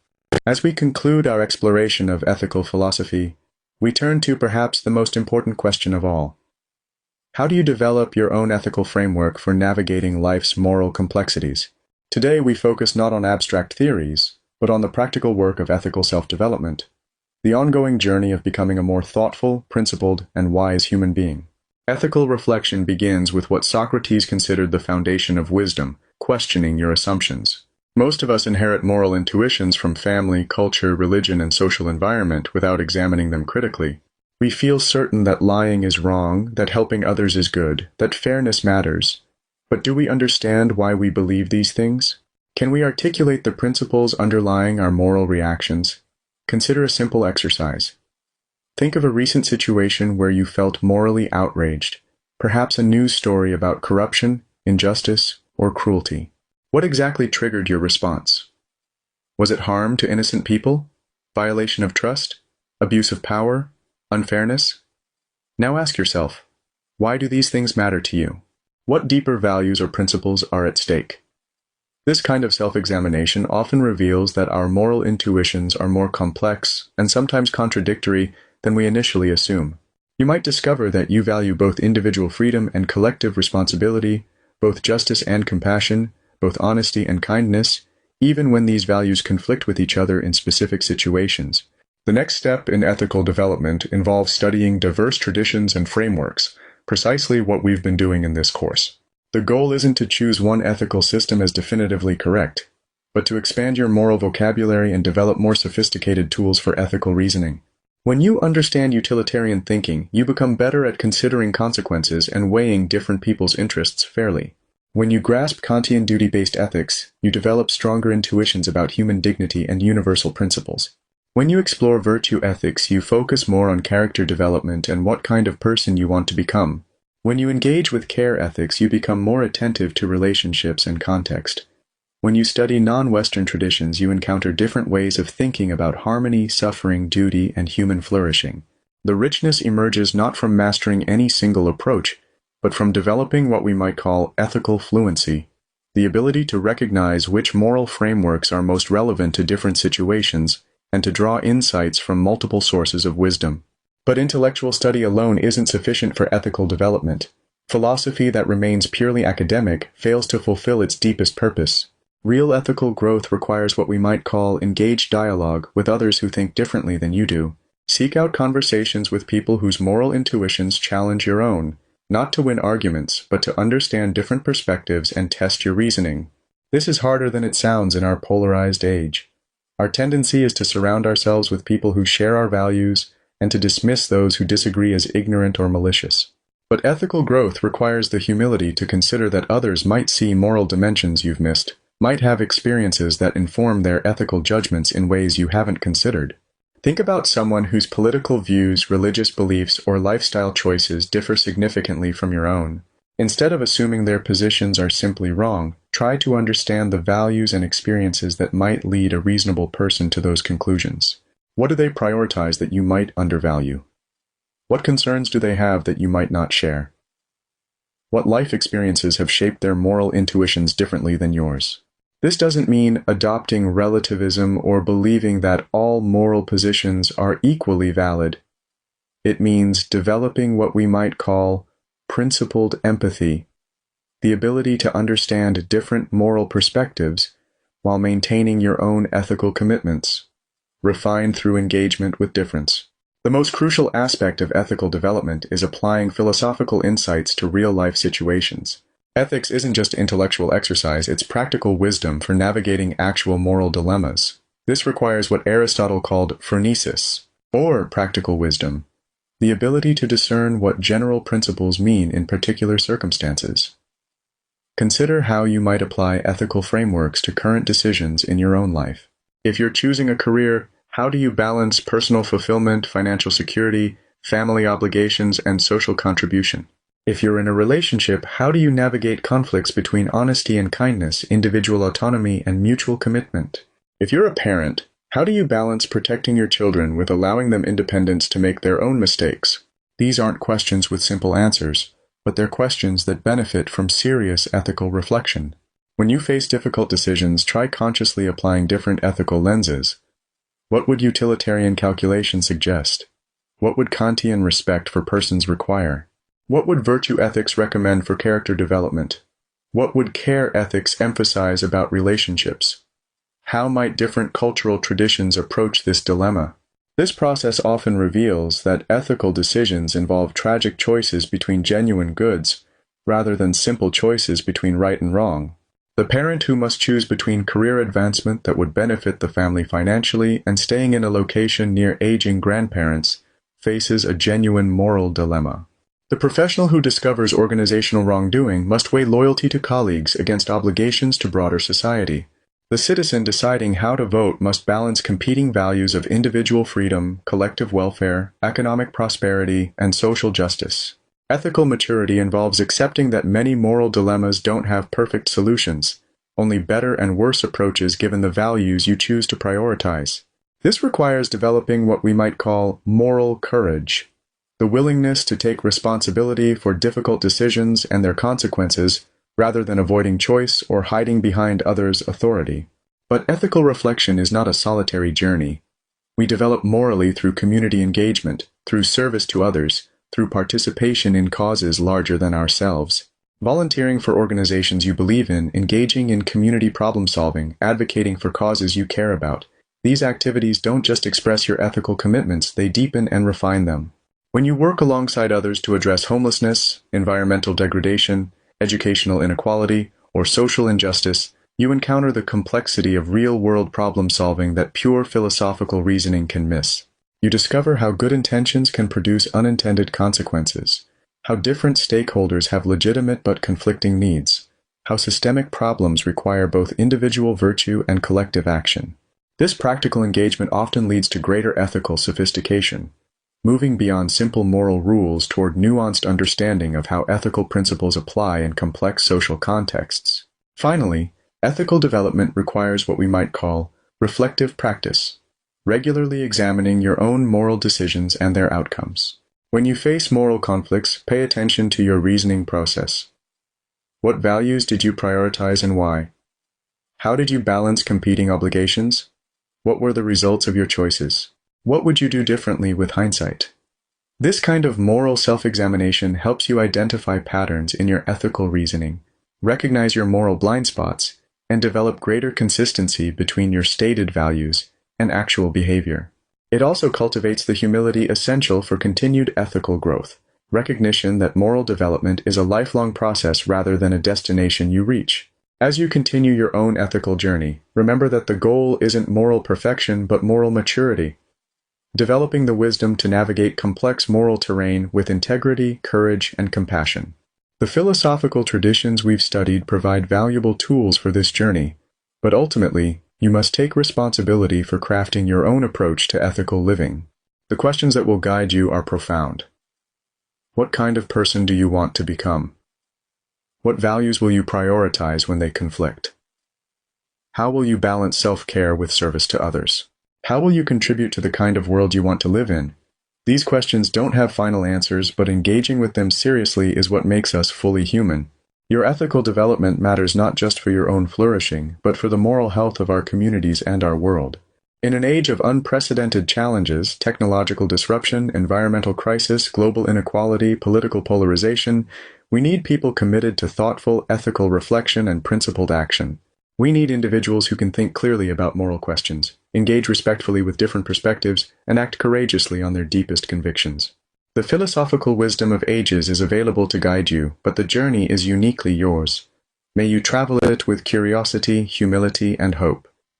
As we conclude our exploration of ethical philosophy, we turn to perhaps the most important question of all. How do you develop your own ethical framework for navigating life's moral complexities? Today we focus not on abstract theories, but on the practical work of ethical self-development, the ongoing journey of becoming a more thoughtful, principled, and wise human being. Ethical reflection begins with what Socrates considered the foundation of wisdom, questioning your assumptions. Most of us inherit moral intuitions from family, culture, religion, and social environment without examining them critically. We feel certain that lying is wrong, that helping others is good, that fairness matters. But do we understand why we believe these things? Can we articulate the principles underlying our moral reactions? Consider a simple exercise. Think of a recent situation where you felt morally outraged, perhaps a news story about corruption, injustice, or cruelty. What exactly triggered your response? Was it harm to innocent people? Violation of trust? Abuse of power? Unfairness? Now ask yourself, why do these things matter to you? What deeper values or principles are at stake? This kind of self-examination often reveals that our moral intuitions are more complex and sometimes contradictory than we initially assume. You might discover that you value both individual freedom and collective responsibility, both justice and compassion, both honesty and kindness, even when these values conflict with each other in specific situations. The next step in ethical development involves studying diverse traditions and frameworks, precisely what we've been doing in this course. The goal isn't to choose one ethical system as definitively correct, but to expand your moral vocabulary and develop more sophisticated tools for ethical reasoning. When you understand utilitarian thinking, you become better at considering consequences and weighing different people's interests fairly. When you grasp Kantian duty-based ethics, you develop stronger intuitions about human dignity and universal principles. When you explore virtue ethics, you focus more on character development and what kind of person you want to become. When you engage with care ethics, you become more attentive to relationships and context. When you study non-Western traditions, you encounter different ways of thinking about harmony, suffering, duty, and human flourishing. The richness emerges not from mastering any single approach, but from developing what we might call ethical fluency, the ability to recognize which moral frameworks are most relevant to different situations and to draw insights from multiple sources of wisdom. But intellectual study alone isn't sufficient for ethical development. Philosophy that remains purely academic fails to fulfill its deepest purpose. Real ethical growth requires what we might call engaged dialogue with others who think differently than you do. Seek out conversations with people whose moral intuitions challenge your own, not to win arguments, but to understand different perspectives and test your reasoning. This is harder than it sounds in our polarized age. Our tendency is to surround ourselves with people who share our values and to dismiss those who disagree as ignorant or malicious. But ethical growth requires the humility to consider that others might see moral dimensions you've missed, might have experiences that inform their ethical judgments in ways you haven't considered. Think about someone whose political views, religious beliefs, or lifestyle choices differ significantly from your own. Instead of assuming their positions are simply wrong, try to understand the values and experiences that might lead a reasonable person to those conclusions. What do they prioritize that you might undervalue? What concerns do they have that you might not share? What life experiences have shaped their moral intuitions differently than yours? This doesn't mean adopting relativism or believing that all moral positions are equally valid. It means developing what we might call principled empathy, the ability to understand different moral perspectives while maintaining your own ethical commitments, refined through engagement with difference. The most crucial aspect of ethical development is applying philosophical insights to real-life situations. Ethics isn't just intellectual exercise, it's practical wisdom for navigating actual moral dilemmas. This requires what Aristotle called phronesis, or practical wisdom, the ability to discern what general principles mean in particular circumstances. Consider how you might apply ethical frameworks to current decisions in your own life. If you're choosing a career, how do you balance personal fulfillment, financial security, family obligations, and social contribution? If you're in a relationship, how do you navigate conflicts between honesty and kindness, individual autonomy, and mutual commitment? If you're a parent, how do you balance protecting your children with allowing them independence to make their own mistakes? These aren't questions with simple answers, but they're questions that benefit from serious ethical reflection. When you face difficult decisions, try consciously applying different ethical lenses. What would utilitarian calculation suggest? What would Kantian respect for persons require? What would virtue ethics recommend for character development? What would care ethics emphasize about relationships? How might different cultural traditions approach this dilemma? This process often reveals that ethical decisions involve tragic choices between genuine goods, rather than simple choices between right and wrong. The parent who must choose between career advancement that would benefit the family financially and staying in a location near aging grandparents faces a genuine moral dilemma. The professional who discovers organizational wrongdoing must weigh loyalty to colleagues against obligations to broader society. The citizen deciding how to vote must balance competing values of individual freedom, collective welfare, economic prosperity, and social justice. Ethical maturity involves accepting that many moral dilemmas don't have perfect solutions, only better and worse approaches given the values you choose to prioritize. This requires developing what we might call moral courage, the willingness to take responsibility for difficult decisions and their consequences rather than avoiding choice or hiding behind others' authority. But ethical reflection is not a solitary journey. We develop morally through community engagement, through service to others, through participation in causes larger than ourselves. Volunteering for organizations you believe in, engaging in community problem-solving, advocating for causes you care about. These activities don't just express your ethical commitments, they deepen and refine them. When you work alongside others to address homelessness, environmental degradation, educational inequality, or social injustice, you encounter the complexity of real-world problem-solving that pure philosophical reasoning can miss. You discover how good intentions can produce unintended consequences, how different stakeholders have legitimate but conflicting needs, how systemic problems require both individual virtue and collective action. This practical engagement often leads to greater ethical sophistication, moving beyond simple moral rules toward nuanced understanding of how ethical principles apply in complex social contexts. Finally, ethical development requires what we might call reflective practice, regularly examining your own moral decisions and their outcomes. When you face moral conflicts, pay attention to your reasoning process. What values did you prioritize and why? How did you balance competing obligations? What were the results of your choices? What would you do differently with hindsight? This kind of moral self-examination helps you identify patterns in your ethical reasoning, recognize your moral blind spots, and develop greater consistency between your stated values and actual behavior. It also cultivates the humility essential for continued ethical growth, recognition that moral development is a lifelong process rather than a destination you reach. As you continue your own ethical journey, remember that the goal isn't moral perfection but moral maturity, developing the wisdom to navigate complex moral terrain with integrity, courage, and compassion. The philosophical traditions we've studied provide valuable tools for this journey, but ultimately, you must take responsibility for crafting your own approach to ethical living. The questions that will guide you are profound. What kind of person do you want to become? What values will you prioritize when they conflict? How will you balance self-care with service to others? How will you contribute to the kind of world you want to live in? These questions don't have final answers, but engaging with them seriously is what makes us fully human. Your ethical development matters not just for your own flourishing, but for the moral health of our communities and our world. In an age of unprecedented challenges, technological disruption, environmental crisis, global inequality, political polarization, we need people committed to thoughtful, ethical reflection and principled action. We need individuals who can think clearly about moral questions, engage respectfully with different perspectives, and act courageously on their deepest convictions. The philosophical wisdom of ages is available to guide you, but the journey is uniquely yours. May you travel it with curiosity, humility, and hope.